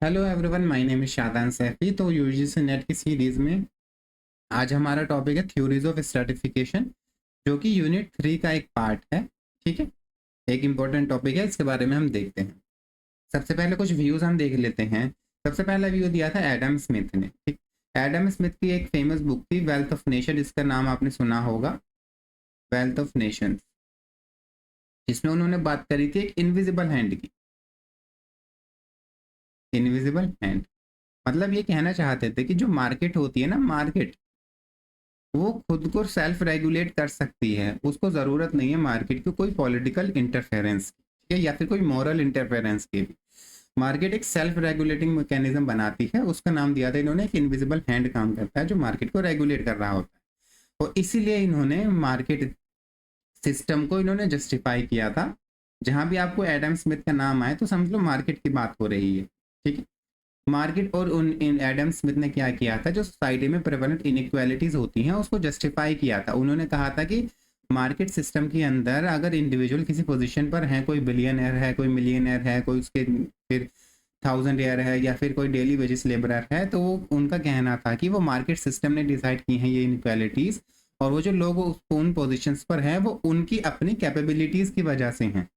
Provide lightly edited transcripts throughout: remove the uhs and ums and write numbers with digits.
Hello everyone, my name is Shadan Saifi. तो UGC net की series में आज हमारा टॉपिक है थ्योरीज ऑफ स्ट्रैटिफिकेशन, जो कि यूनिट 3 का एक पार्ट है। ठीक है, एक इम्पोर्टेंट टॉपिक है, इसके बारे में हम देखते हैं। सबसे पहले कुछ व्यूज हम देख लेते हैं। सबसे पहला व्यू दिया था एडम स्मिथ ने। ठीक, एडम स्मिथ की एक फेमस बुक थी वेल्थ ऑफ नेशन, इसका नाम आपने सुना होगा, वेल्थ ऑफ नेशन, जिसमें उन्होंने बात करी थी एक इनविजिबल हैंड की। इनविजिबल हैंड मतलब ये कहना चाहते थे कि जो मार्केट होती है ना, मार्केट वो खुद को सेल्फ रेगुलेट कर सकती है, उसको ज़रूरत नहीं है मार्केट की कोई पॉलिटिकल इंटरफेरेंस की, ठीक है, या फिर कोई मॉरल इंटरफेरेंस की भी। मार्केट एक सेल्फ रेगुलेटिंग मैकेनिज्म बनाती है, उसका नाम दिया था इन्होंने एक इनविजिबल हैंड काम करता है जो मार्केट को रेगुलेट कर रहा होता है। और इसीलिए इन्होंने मार्केट सिस्टम को इन्होंने जस्टिफाई किया था। जहां भी आपको एडम स्मिथ का नाम आए तो समझ लो मार्केट की बात हो रही है। ठीक है, मार्केट और उन इन एडम स्मिथ ने क्या किया था, जो सोसाइटी में प्रेवलेंट इनइक्वालिटीज होती हैं उसको जस्टिफाई किया था। उन्होंने कहा था कि मार्केट सिस्टम के अंदर अगर इंडिविजुअल किसी पोजीशन पर है, कोई बिलियनर है, कोई मिलियनर है, कोई उसके फिर थाउजेंड ईयर है, या फिर कोई डेली वेजेस लेबरर है, तो वो उनका कहना था कि वो मार्केट सिस्टम ने डिसाइड की हैं ये इनइक्वालिटीज। और वो जो लोग उन पोजिशन पर हैं वो उनकी अपनी कैपेबिलिटीज की वजह से हैं।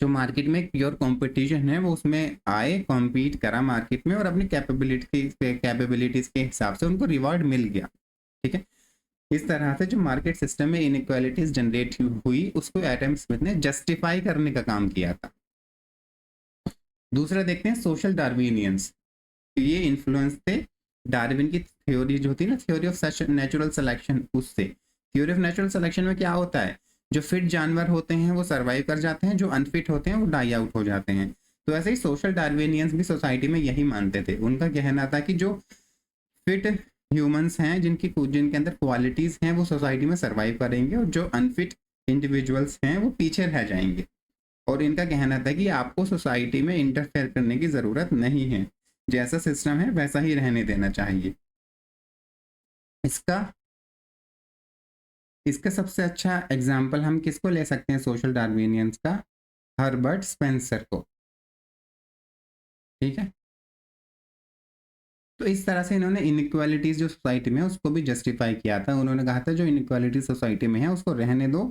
जो मार्केट में प्योर कंपटीशन है वो उसमें आए, कॉम्पीट करा मार्केट में और अपनी कैपेबिलिटीज के हिसाब से उनको रिवॉर्ड मिल गया। ठीक है, इस तरह से जो मार्केट सिस्टम में इनइक्वालिटीज जनरेट हुई उसको एडम स्मिथ ने जस्टिफाई करने का काम किया था। दूसरा देखते हैं सोशल डार्विनियंस। ये इन्फ्लुएंस थे डार्विन की थ्योरी जो होती है ना, थ्योरी ऑफ नेचुरल सिलेक्शन, उससे। थ्योरी ऑफ नेचुरल सिलेक्शन में क्या होता है, जो फिट जानवर होते हैं वो सर्वाइव कर जाते हैं, जो अनफिट होते हैं वो डाई आउट हो जाते हैं। तो ऐसे ही सोशल डार्विनियंस भी सोसाइटी में यही मानते थे। उनका कहना था कि जो फिट ह्यूमंस हैं, जिनके अंदर क्वालिटीज हैं, वो सोसाइटी में सर्वाइव करेंगे, और जो अनफिट इंडिविजुअल्स हैं वो पीछे रह जाएंगे। और इनका कहना था कि आपको सोसाइटी में इंटरफेयर करने की ज़रूरत नहीं है, जैसा सिस्टम है वैसा ही रहने देना चाहिए। इसका इसका सबसे अच्छा एग्जाम्पल हम किसको ले सकते हैं सोशल डार्विनियंस का, हर्बर्ट स्पेंसर को। ठीक है, तो इस तरह से इन्होंने इनइक्वालिटीज जो सोसाइटी में है उसको भी जस्टिफाई किया था। उन्होंने कहा था जो इनइक्वालिटी सोसाइटी में है उसको रहने दो,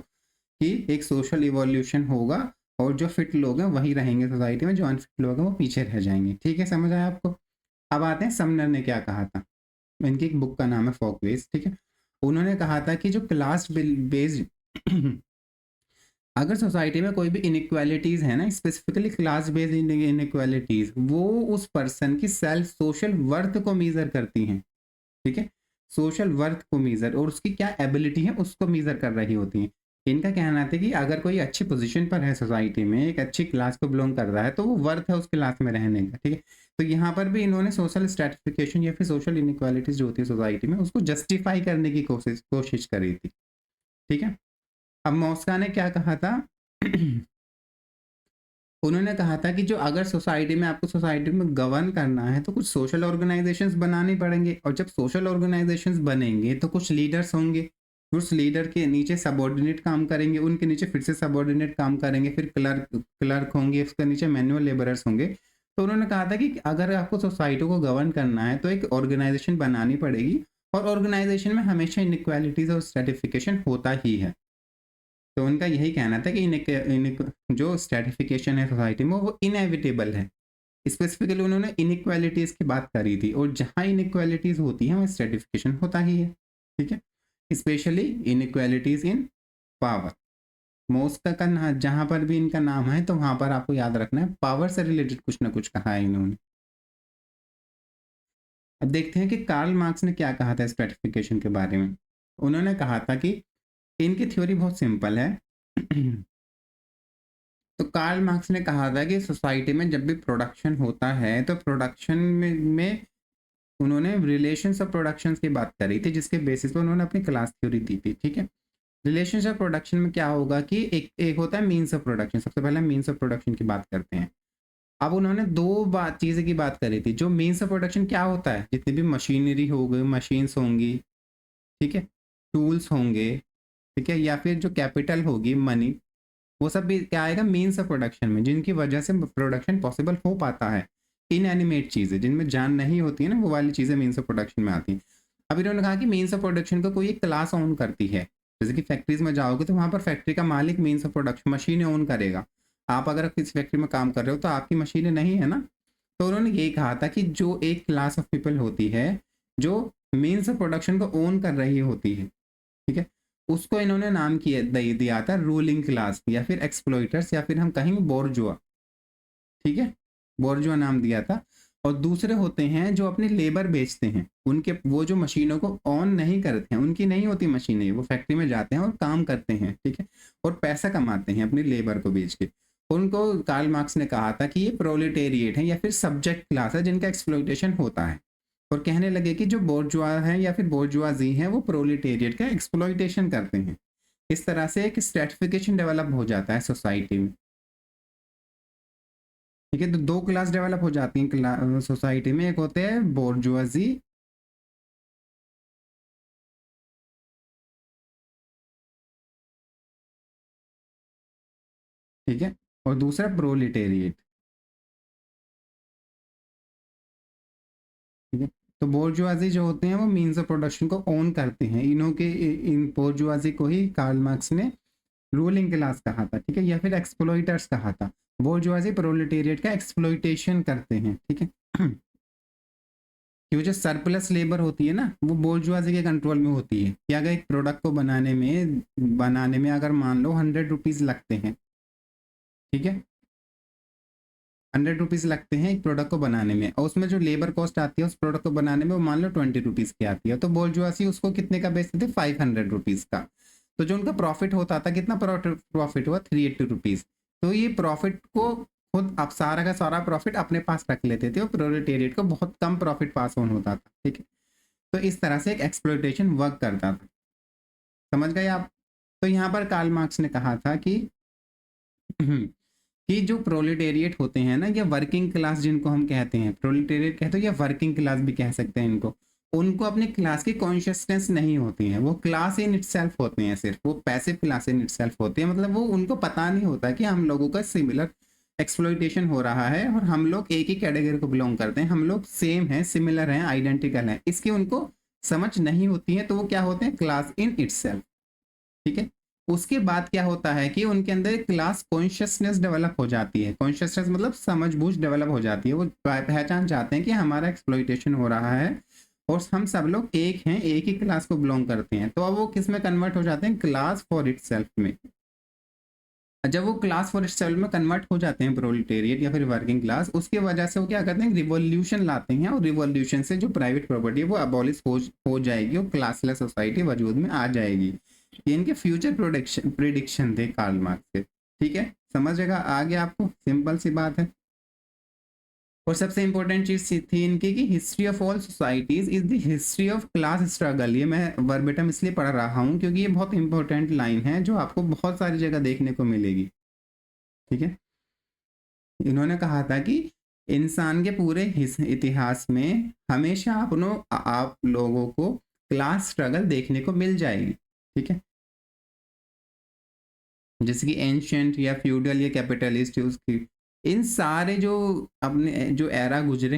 कि एक सोशल इवोल्यूशन होगा और जो फिट लोग हैं वही रहेंगे सोसाइटी में, जो अनफिट लोग हैं वो पीछे रह जाएंगे। ठीक है, समझ आया आपको। अब आते हैं समनर ने क्या कहा था। इनकी एक बुक का नाम है फॉकवेज। ठीक है, उन्होंने कहा था कि जो क्लास बेस्ड अगर सोसाइटी में कोई भी इनइक्वालिटीज है ना, स्पेसिफिकली क्लास बेस्ड इनइक्वालिटीज, वो उस पर्सन की सेल्फ सोशल वर्थ को मेजर करती हैं। ठीक है, सोशल वर्थ को मेजर और उसकी क्या एबिलिटी है उसको मेजर कर रही होती हैं। इनका कहना था कि अगर कोई अच्छी पोजीशन पर है सोसाइटी में, एक अच्छी क्लास को बिलोंग कर रहा है, तो वो वर्थ है उस क्लास में रहने का। ठीक है, तो यहाँ पर भी इन्होंने सोशल स्ट्रेटिफिकेशन या फिर सोशल इनइक्वालिटीज जो होती है सोसाइटी में उसको जस्टिफाई करने की कोशिश करी थी। ठीक है, अब मॉस्का ने क्या कहा था उन्होंने कहा था कि जो अगर सोसाइटी में आपको सोसाइटी में गवर्न करना है तो कुछ सोशल ऑर्गेनाइजेशंस बनाने पड़ेंगे, और जब सोशल ऑर्गेनाइजेशंस बनेंगे तो कुछ लीडर्स होंगे, उस लीडर के नीचे सबॉर्डिनेट काम करेंगे, उनके नीचे फिर से सबॉर्डिनेट काम करेंगे, फिर क्लर्क क्लर्क होंगे, उसके नीचे मैनुअल लेबरर्स होंगे। तो उन्होंने कहा था कि अगर आपको सोसाइटी को गवर्न करना है तो एक ऑर्गेनाइजेशन बनानी पड़ेगी, और ऑर्गेनाइजेशन में हमेशा इनइक्वालिटीज और स्ट्रेटिफिकेशन होता ही है। तो उनका यही कहना था कि जो स्ट्रेटिफिकेशन है सोसाइटी में वो इनएविटेबल है। स्पेसिफिकली उन्होंने इनइक्वालिटीज की बात करी थी, और जहाँ इनइक्वालिटीज होती हैं वहाँ स्ट्रेटिफिकेशन होता ही है। ठीक है, स्पेशली इनइक्वालिटीज इन पावर। मोस्ट का जहाँ पर भी इनका नाम है तो वहाँ पर आपको याद रखना है पावर से रिलेटेड कुछ ना कुछ कहा है इन्होंने। अब देखते हैं कि कार्ल मार्क्स ने क्या कहा था स्ट्रेटिफिकेशन के बारे में। उन्होंने कहा था कि इनकी थ्योरी बहुत सिंपल है। तो कार्ल मार्क्स ने कहा था कि सोसाइटी में जब भी प्रोडक्शन होता है तो प्रोडक्शन में उन्होंने रिलेशंस ऑफ प्रोडक्शन की बात करी थी, जिसके बेसिस पर उन्होंने अपनी क्लास थ्योरी दी थी। ठीक है, रिलेशंस ऑफ प्रोडक्शन में क्या होगा कि एक होता है मीन्स ऑफ प्रोडक्शन। सबसे पहले मीन्स ऑफ प्रोडक्शन की बात करते हैं। अब उन्होंने दो चीज़ें की बात करी थी। जो मीन्स ऑफ प्रोडक्शन क्या होता है, जितनी भी मशीनरी हो गई, मशीन्स होंगी, ठीक है, टूल्स होंगे, ठीक है, या फिर जो कैपिटल होगी, मनी, वो सब भी क्या आएगा मीन्स ऑफ प्रोडक्शन में, जिनकी वजह से प्रोडक्शन पॉसिबल हो पाता है। इनएनिमेट चीज़ें जिनमें जान नहीं होती है ना, वो वाली चीज़ें मीन्स ऑफ प्रोडक्शन में आती हैं। अब इन्होंने कहा कि मीन्स ऑफ प्रोडक्शन को कोई एक क्लास ओन करती है। जैसे कि फैक्ट्रीज में जाओगे तो वहाँ पर फैक्ट्री का मालिक मीन्स ऑफ प्रोडक्शन मशीनें ओन करेगा। आप अगर किसी फैक्ट्री में काम कर रहे हो तो आपकी मशीनें नहीं है ना। तो उन्होंने यही कहा था कि जो एक क्लास ऑफ पीपल होती है जो मीन्स ऑफ प्रोडक्शन को ओन कर रही होती है, ठीक है, उसको इन्होंने नाम किया दिया था रूलिंग क्लास या फिर एक्सप्लॉइटर्स या फिर हम कहेंगे बोर्जुआ। ठीक है, बोर्जुआ नाम दिया था। और दूसरे होते हैं जो अपनी लेबर बेचते हैं, उनके वो जो मशीनों को ऑन नहीं करते हैं, उनकी नहीं होती मशीनें, वो फैक्ट्री में जाते हैं और काम करते हैं, ठीक है, और पैसा कमाते हैं अपनी लेबर को बेच के। उनको कार्ल मार्क्स ने कहा था कि ये प्रोलेटेरिएट है या फिर सब्जेक्ट क्लास है जिनका एक्सप्लॉइटेशन होता है। और कहने लगे कि जो बोर्जुआ है या फिर बोर्जुआजी है वो प्रोलेटेरिएट का एक्सप्लॉइटेशन करते हैं। इस तरह से एक स्ट्रेटिफिकेशन डेवलप हो जाता है सोसाइटी में। ठीक है, तो दो क्लास डेवलप हो जाती हैं सोसाइटी में। एक होते हैं बोर्जुआजी, ठीक है, और दूसरा प्रोलिटेरिएट। ठीक है, तो बोर्जुआजी जो होते हैं वो मीन्स ऑफ प्रोडक्शन को ओन करते हैं। इन्हों के इन बोर्जुआजी को ही कार्ल मार्क्स ने रूलिंग क्लास कहा था, ठीक है, या फिर एक्सप्लॉइटर्स कहा था। बोर्जुआजी प्रोलेटेरिएट का एक्सप्लॉइटेशन करते हैं, ठीक है। कि वो जो सरप्लस लेबर होती है ना, वो बोर्जुआजी के कंट्रोल में होती है कि अगर एक प्रोडक्ट को बनाने में अगर मान लो 100 रुपीज़ लगते हैं, ठीक है, 100 रुपीज़ लगते हैं एक प्रोडक्ट को बनाने में, और उसमें जो लेबर कॉस्ट आती है उस प्रोडक्ट को बनाने में वो मान लो 20 रुपीज़ की आती है, तो बोर्जुआसी उसको कितने का बेचते थे, 500 रुपीज़ का। तो जो उनका प्रॉफिट होता था, कितना प्रॉफिट हुआ, 380 रुपीज़। तो ये प्रॉफिट को खुद आप सारा का सारा प्रॉफिट अपने पास रख लेते थे और प्रोलेटेरिएट को बहुत कम प्रॉफिट पास ऑन होता था, ठीक है। तो इस तरह से एक एक्सप्लॉइटेशन वर्क करता था। समझ गए आप? तो यहाँ पर कार्ल मार्क्स ने कहा था कि कि जो प्रोलेटेरिएट होते हैं ना, या वर्किंग क्लास जिनको हम कहते हैं, प्रोलेटेरिएट कहते हैं या वर्किंग क्लास भी कह सकते हैं इनको, उनको अपनी क्लास की कॉन्शियसनेस नहीं होती है। वो क्लास इन इटसेल्फ होते हैं, सिर्फ वो पैसिव क्लास इन इटसेल्फ होती है। मतलब वो उनको पता नहीं होता कि हम लोगों का सिमिलर एक्सप्लॉइटेशन हो रहा है और हम लोग एक ही कैटेगरी को बिलोंग करते हैं, हम लोग सेम हैं, सिमिलर हैं, आइडेंटिकल हैं, इसकी उनको समझ नहीं होती है। तो वो क्या होते हैं, क्लास इन इटसेल्फ, ठीक है। उसके बाद क्या होता है कि उनके अंदर क्लास कॉन्शियसनेस डेवलप हो जाती है। कॉन्शियसनेस मतलब समझबूझ डेवलप हो जाती है। वो पहचान चाहते हैं कि हमारा एक्सप्लॉइटेशन हो रहा है और हम सब लोग एक हैं, एक ही क्लास को बिलोंग करते हैं। तो अब वो किस में कन्वर्ट हो जाते हैं, क्लास फॉर इटसेल्फ में। जब वो क्लास फॉर इटसेल्फ में कन्वर्ट हो जाते हैं, प्रोलेटेरिएट या फिर वर्किंग क्लास, उसकी वजह से वो क्या करते हैं, रिवॉल्यूशन लाते हैं। और रिवॉल्यूशन से जो प्राइवेट प्रॉपर्टी है वो अबॉलिश हो जाएगी और क्लासलेस सोसाइटी वजूद में आ जाएगी। ये इनके फ्यूचर प्रोडिक्शन प्रिडिक्शन थे कार्ल मार्क्स के, ठीक है। समझेगा आगे आपको, सिंपल सी बात है। और सबसे इंपॉर्टेंट चीज थी इनकी कि history of all societies is the history of class struggle. ये मैं वर्बेटम इसलिए पढ़ रहा हूँ क्योंकि ये बहुत इंपॉर्टेंट लाइन है जो आपको बहुत सारी जगह देखने को मिलेगी, ठीक है। इन्होंने कहा था कि इंसान के पूरे इतिहास में हमेशा आप लोगों को क्लास स्ट्रगल देखने को मिल जाएगी, ठीक है। जैसे कि एंशियंट या फ्यूडल या कैपिटलिस्ट, उसकी इन सारे जो अपने जो एरा गुजरे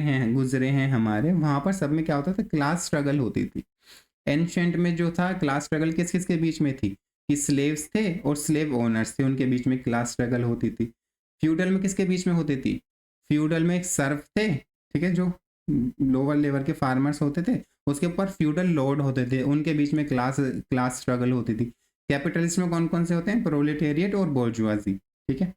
हैं हमारे, वहां पर सब में क्या होता था, क्लास स्ट्रगल होती थी। एंशियंट में जो था क्लास स्ट्रगल किस किस के बीच में थी, कि स्लेव्स थे और स्लेव ओनर्स थे, उनके बीच में क्लास स्ट्रगल होती थी। फ्यूडल में किसके बीच में होती थी, फ्यूडल में एक सर्फ थे, ठीक है, जो लोअर लेवल के फार्मर्स होते थे, उसके ऊपर फ्यूडल लॉर्ड होते थे, उनके बीच में क्लास क्लास स्ट्रगल होती थी। कैपिटलिस्ट में कौन कौन से होते हैं, प्रोलेटेरिएट और बोर्जुआजी, ठीक है।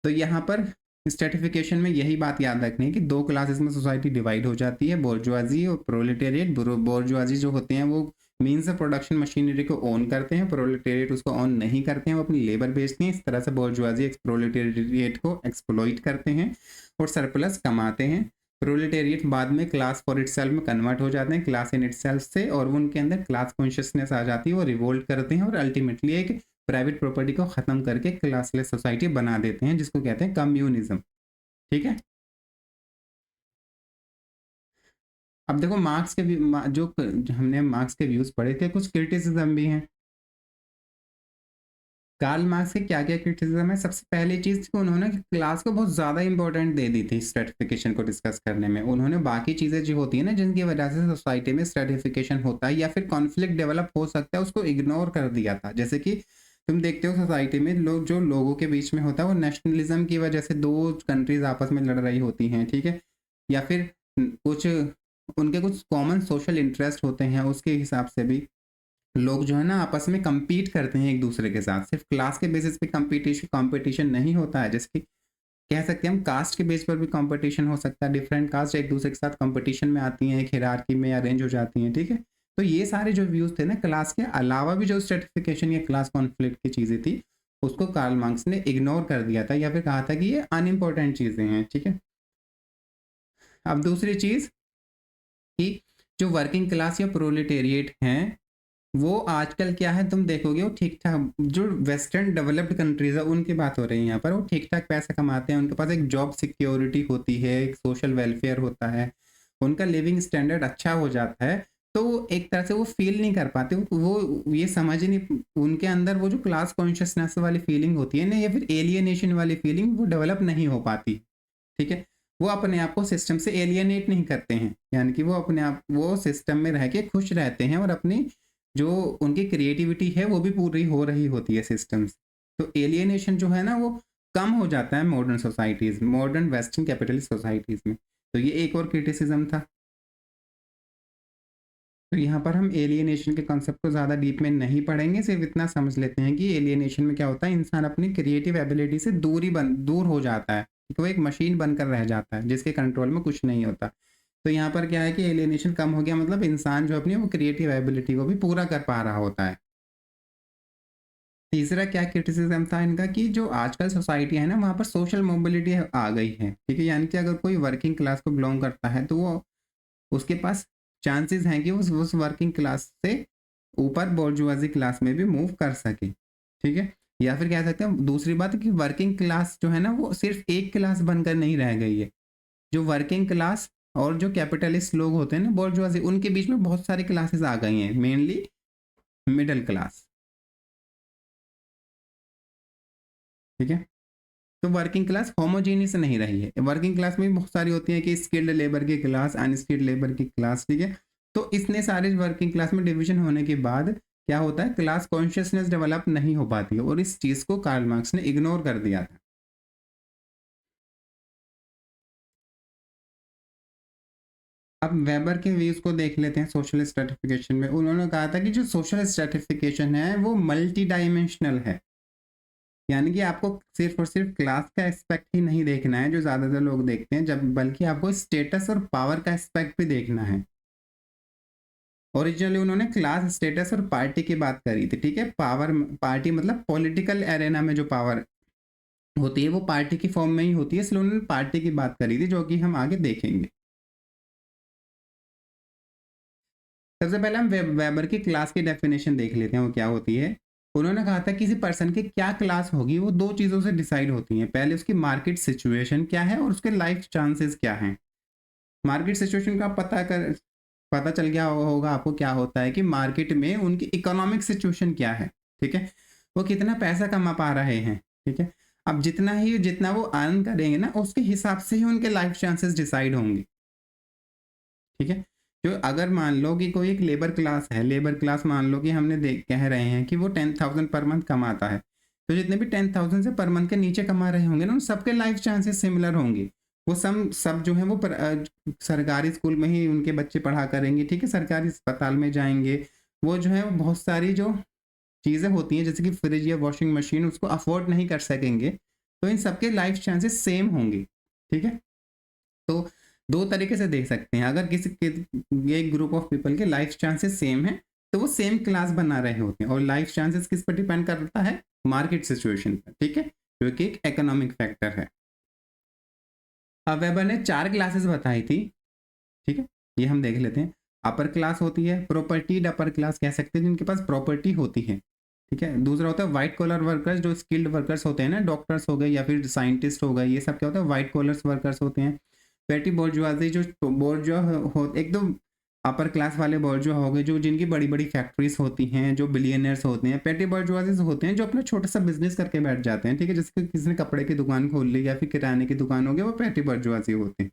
तो यहाँ पर स्ट्रेटिफिकेशन में यही बात याद रखनी है कि दो क्लासेस में सोसाइटी डिवाइड हो जाती है, बोर्जुआजी और प्रोलेटेरिएट। बोर्जुआजी जो होते हैं वो मीन्स ऑफ प्रोडक्शन मशीनरी को ओन करते हैं, प्रोलेटेरिएट उसको ऑन नहीं करते हैं, वो अपनी लेबर बेचते हैं। इस तरह से बोर्जुआजी प्रोलेटेरिएट को एक्सप्लॉइट करते हैं और सरप्लस कमाते हैं। प्रोलेटेरिएट बाद में क्लास फॉर इटसेल्फ में कन्वर्ट हो जाते हैं, क्लास इन इटसेल्फ से, और उनके अंदर क्लास कॉन्शियसनेस आ जाती है, वो रिवोल्ट करते हैं और अल्टीमेटली एक प्राइवेट प्रॉपर्टी को खत्म करके क्लासलेस सोसाइटी बना देते हैं, जिसको कहते हैं कम्युनिज्म, ठीक है। अब देखो मार्क्स के जो हमने मार्क्स के व्यूज पढ़े थे, कुछ क्रिटिसिज्म भी हैं। कार्ल मार्क्स के क्या क्या क्रिटिसिज्म है? सबसे पहली चीज़ कि उन्होंने क्लास को बहुत ज़्यादा इंपॉर्टेंट दे दी थी स्ट्रेटिफिकेशन को डिस्कस करने में। उन्होंने बाकी चीज़ें जो होती है ना जिनकी वजह से सोसाइटी में स्ट्रेटिफिकेशन होता है या फिर कॉन्फ्लिक्ट डेवलप हो सकता है, उसको इग्नोर कर दिया था। जैसे कि तुम देखते हो सोसाइटी में लोग, जो लोगों के बीच में होता है वो नेशनलिज्म की वजह से दो कंट्रीज आपस में लड़ रही होती हैं, ठीक है, या फिर कुछ उनके कुछ कॉमन सोशल इंटरेस्ट होते हैं, उसके हिसाब से भी लोग जो है ना आपस में compete करते हैं एक दूसरे के साथ। सिर्फ क्लास के बेसिस पे कंपटीशन नहीं होता है, जैसे कि कह सकते हैं हम कास्ट के बेस पर भी कंपटीशन हो सकता है। डिफरेंट कास्ट एक दूसरे के साथ कंपटीशन में आती हैं, एक हायरार्की में अरेंज हो जाती हैं, ठीक है। तो ये सारे जो व्यूज थे ना, क्लास के अलावा भी जो स्ट्रेटिफिकेशन या क्लास कॉन्फ्लिक्ट की चीज़ें थी, उसको कार्ल मार्क्स ने इग्नोर कर दिया था या फिर कहा था कि ये अनइम्पोर्टेंट चीज़ें हैं, ठीक है। अब दूसरी चीज़ कि जो वर्किंग क्लास या प्रोलेटेरिएट हैं, वो आजकल क्या है तुम देखोगे, वो ठीक ठाक, जो वेस्टर्न डेवलप्ड कंट्रीज है उनकी बात हो रही है यहाँ पर, वो ठीक ठाक पैसा कमाते हैं, उनके पास एक जॉब सिक्योरिटी होती है, एक सोशल वेलफेयर होता है, उनका लिविंग स्टैंडर्ड अच्छा हो जाता है। तो एक तरह से वो फील नहीं कर पाते, वो ये समझ ही नहीं, उनके अंदर वो जो क्लास कॉन्शियसनेस वाली फीलिंग होती है ना, या फिर एलियनेशन वाली फीलिंग, वो डेवलप नहीं हो पाती, ठीक है। वो अपने आप को सिस्टम से एलियनेट नहीं करते हैं, यानी कि वो अपने आप वो सिस्टम में रह के खुश रहते हैं और अपनी जो उनकी क्रिएटिविटी है वो भी पूरी हो रही होती है सिस्टम से। तो एलियनेशन जो है ना वो कम हो जाता है modern societies, modern western capitalist societies में। तो ये एक और क्रिटिसिज्म था। तो यहाँ पर हम एलियनेशन के कॉन्सेप्ट को ज़्यादा डीप में नहीं पढ़ेंगे, सिर्फ इतना समझ लेते हैं कि एलियनेशन में क्या होता है, इंसान अपनी क्रिएटिव एबिलिटी से दूर हो जाता है, तो वो एक मशीन बनकर रह जाता है जिसके कंट्रोल में कुछ नहीं होता। तो यहाँ पर क्या है कि एलियनेशन कम हो गया, मतलब इंसान जो अपनी वो क्रिएटिव एबिलिटी को भी पूरा कर पा रहा होता है। तीसरा क्या क्रिटिसिज्म था इनका कि जो आजकल सोसाइटी है ना वहाँ पर सोशल मोबिलिटी आ गई है, ठीक है, यानी कि अगर कोई वर्किंग क्लास को बिलोंग करता है तो वो उसके पास चांसेस हैं कि उस वर्किंग क्लास से ऊपर बोर्जुआजी क्लास में भी मूव कर सके, ठीक है। या फिर कह सकते हैं दूसरी बात कि वर्किंग क्लास जो है ना वो सिर्फ एक क्लास बनकर नहीं रह गई है। जो वर्किंग क्लास और जो कैपिटलिस्ट लोग होते हैं ना बोर्जुआजी, उनके बीच में बहुत सारी क्लासेस आ गई हैं, मेनली मिडिल क्लास, ठीक है। तो वर्किंग क्लास होमोजीनियस नहीं रही है, वर्किंग क्लास में भी बहुत सारी होती है कि स्किल्ड लेबर की क्लास, अनस्किल्ड लेबर की क्लास, ठीक है। तो इतने सारे वर्किंग क्लास में डिवीजन होने के बाद क्या होता है, क्लास कॉन्शियसनेस डेवलप नहीं हो पाती है, और इस चीज को कार्ल मार्क्स ने इग्नोर कर दिया था। अब वेबर के व्यूज को देख लेते हैं सोशल स्ट्रेटिफिकेशन में। उन्होंने कहा था कि जो सोशल स्ट्रेटिफिकेशन है वो मल्टी डायमेंशनल है, यानी कि आपको सिर्फ और सिर्फ क्लास का एस्पेक्ट ही नहीं देखना है जो ज़्यादातर लोग देखते हैं, जब बल्कि आपको स्टेटस और पावर का एस्पेक्ट भी देखना है। ओरिजिनली उन्होंने क्लास, स्टेटस और पार्टी की बात करी थी, ठीक है। पावर, पार्टी मतलब पॉलिटिकल एरेना में जो पावर होती है वो पार्टी की फॉर्म में ही होती है, इसलिए उन्होंने पार्टी की बात करी थी, जो कि हम आगे देखेंगे। सबसे पहले हम वेबर की क्लास की डेफिनेशन देख लेते हैं वो क्या होती है। उन्होंने कहा था किसी पर्सन की क्या क्लास होगी वो दो चीज़ों से डिसाइड होती हैं, पहले उसकी मार्केट सिचुएशन क्या है और उसके लाइफ चांसेस क्या हैं। मार्केट सिचुएशन का पता चल गया होगा आपको क्या होता है कि मार्केट में उनकी इकोनॉमिक सिचुएशन क्या है, ठीक है, वो कितना पैसा कमा पा रहे हैं, ठीक है। अब जितना वो अर्न करेंगे ना उसके हिसाब से ही उनके लाइफ चांसेस डिसाइड होंगे, ठीक है। जो अगर मान लो कि कोई एक लेबर क्लास है, लेबर क्लास मान लो कि हमने देख कह रहे हैं कि वो 10,000 पर मंथ कमाता है, तो जितने भी 10,000 से पर मंथ के नीचे कमा रहे होंगे ना उन सबके लाइफ चांसेस सिमिलर होंगे। वो सब जो है वो सरकारी स्कूल में ही उनके बच्चे पढ़ा करेंगे, ठीक है, सरकारी अस्पताल में जाएंगे, वो जो है वो बहुत सारी जो चीज़ें होती हैं जैसे कि फ्रिज या वॉशिंग मशीन उसको अफोर्ड नहीं कर सकेंगे, तो इन सबके लाइफ चांसेस सेम होंगे, ठीक है। तो दो तरीके से देख सकते हैं, अगर किसी के एक ग्रुप ऑफ पीपल के लाइफ चांसेस सेम है तो वो सेम क्लास बना रहे होते हैं, और लाइफ चांसेस किस पर डिपेंड करता है, मार्केट सिचुएशन पर, ठीक है, जो कि एक इकोनॉमिक फैक्टर है। अब वेबर ने चार क्लासेस बताई थी, ठीक है, ये हम देख लेते हैं। अपर क्लास होती है, प्रॉपर्टीड अपर क्लास कह सकते हैं जिनके पास प्रॉपर्टी होती है, ठीक है। दूसरा होता है वाइट कॉलर वर्कर्स, जो स्किल्ड वर्कर्स होते हैं ना, डॉक्टर्स हो गए या फिर साइंटिस्ट हो गए, ये सब क्या होता है, वाइट कॉलर वर्कर्स होते हैं। पेटी बोर्जुआजी, जो बोर्जुआ हो एकदम अपर क्लास वाले बर्जुआ हो गए जो जिनकी बड़ी बड़ी फैक्ट्रीज होती हैं, जो बिलियनर्स होते हैं। पेटी बर्जुआजीज होते हैं जो अपना छोटा सा बिजनेस करके बैठ जाते हैं, ठीक है, जैसे किसी ने कपड़े की दुकान खोल ली या फिर किराने की दुकान हो गई, वो पेटी बर्जुआजी होते हैं।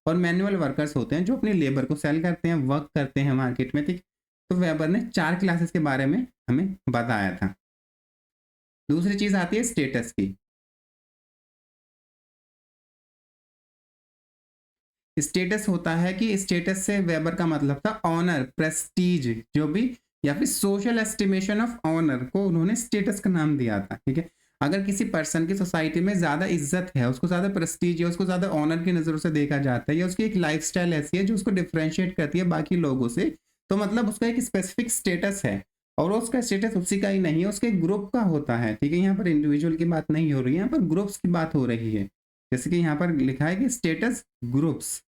और मैनुअल वर्कर्स होते हैं जो अपनी लेबर को सेल करते हैं, वर्क करते हैं मार्केट में, ठीक। तो वेबर ने 4 क्लासेस के बारे में हमें बताया था। दूसरी चीज आती है स्टेटस की। स्टेटस होता है कि स्टेटस से वेबर का मतलब था ऑनर, प्रेस्टीज, जो भी, या फिर सोशल एस्टिमेशन ऑफ ऑनर को उन्होंने स्टेटस का नाम दिया था, ठीक है। अगर किसी पर्सन की सोसाइटी में ज्यादा इज्जत है, उसको ज्यादा प्रेस्टीज है, उसको ज्यादा ऑनर की नजरों से देखा जाता है, या उसकी एक लाइफस्टाइल ऐसी है जो उसको डिफरेंशिएट करती है बाकी लोगों से, तो मतलब उसका एक स्पेसिफिक स्टेटस है। और उसका स्टेटस उसी का ही नहीं है, उसके ग्रुप का होता है, ठीक है। यहाँ पर इंडिविजुअल की बात नहीं हो रही है, यहाँ पर ग्रुप्स की बात हो रही है। जैसे कि यहाँ पर लिखा है कि स्टेटस ग्रुप्स,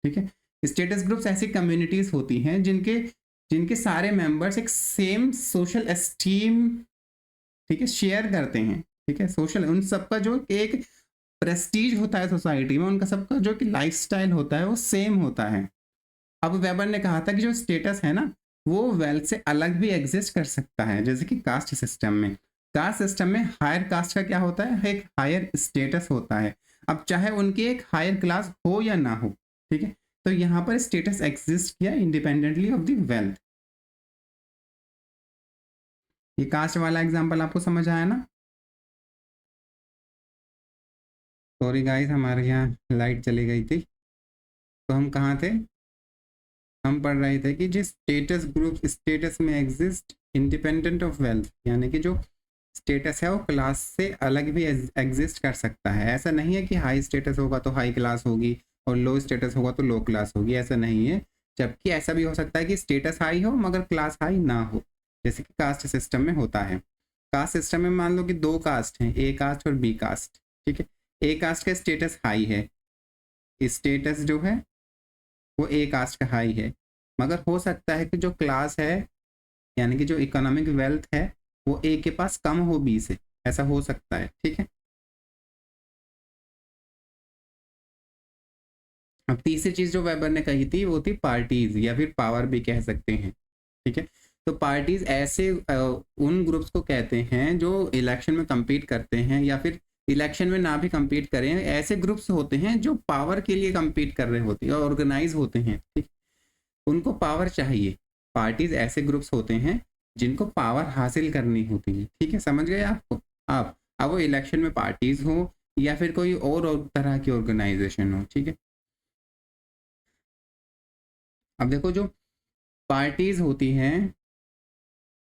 ठीक है। स्टेटस ग्रुप्स ऐसी कम्युनिटीज होती हैं जिनके जिनके सारे मेंबर्स एक सेम सोशल एस्टीम, ठीक है, शेयर करते हैं, ठीक है। सोशल, उन सबका जो एक प्रेस्टीज होता है सोसाइटी में, उनका सबका जो कि लाइफस्टाइल होता है वो सेम होता है। अब वेबर ने कहा था कि जो स्टेटस है ना, वो वेल्थ से अलग भी एग्जिस्ट कर सकता है। जैसे कि कास्ट सिस्टम में, हायर कास्ट का क्या होता है, एक हायर स्टेटस होता है। अब चाहे उनकी एक हायर क्लास हो या ना हो, ठीक है, तो यहाँ पर स्टेटस एग्जिस्ट किया इंडिपेंडेंटली ऑफ द वेल्थ। ये कास्ट वाला एग्जांपल आपको समझ आया ना? सॉरी गाइस, हमारे यहाँ लाइट चली गई थी। तो हम कहाँ थे? हम पढ़ रहे थे कि जिस स्टेटस ग्रुप स्टेटस में एग्जिस्ट इंडिपेंडेंट ऑफ वेल्थ, यानी कि जो स्टेटस है वो क्लास से अलग भी एग्जिस्ट कर सकता है। ऐसा नहीं है कि हाई स्टेटस होगा तो हाई क्लास होगी और लो स्टेटस होगा तो लो क्लास होगी, ऐसा नहीं है। जबकि ऐसा भी हो सकता है कि स्टेटस हाई हो मगर क्लास हाई ना हो, जैसे कि कास्ट सिस्टम में होता है। कास्ट सिस्टम में मान लो कि 2 कास्ट हैं, ए कास्ट और बी कास्ट, ठीक है। ए कास्ट का स्टेटस हाई है, स्टेटस जो है वो ए कास्ट का हाई है, मगर हो सकता है कि जो क्लास है, यानी कि जो इकोनॉमिक वेल्थ है, वो ए के पास कम हो बी से, ऐसा हो सकता है, ठीक है। अब तीसरी चीज जो वेबर ने कही थी वो थी पार्टीज, या फिर पावर भी कह सकते हैं, ठीक है। तो पार्टीज ऐसे उन ग्रुप्स को कहते हैं जो इलेक्शन में compete करते हैं, या फिर इलेक्शन में ना भी compete करें, ऐसे ग्रुप्स होते हैं जो पावर के लिए compete कर रहे होते हैं और ऑर्गेनाइज होते हैं, ठीक। उनको पावर चाहिए। पार्टीज ऐसे ग्रुप्स होते हैं जिनको पावर हासिल करनी होती है, ठीक है, समझ गए आपको आप? अब वो इलेक्शन में पार्टीज हो या फिर कोई और तरह की ऑर्गेनाइजेशन हो, ठीक है। अब देखो, जो पार्टीज होती हैं,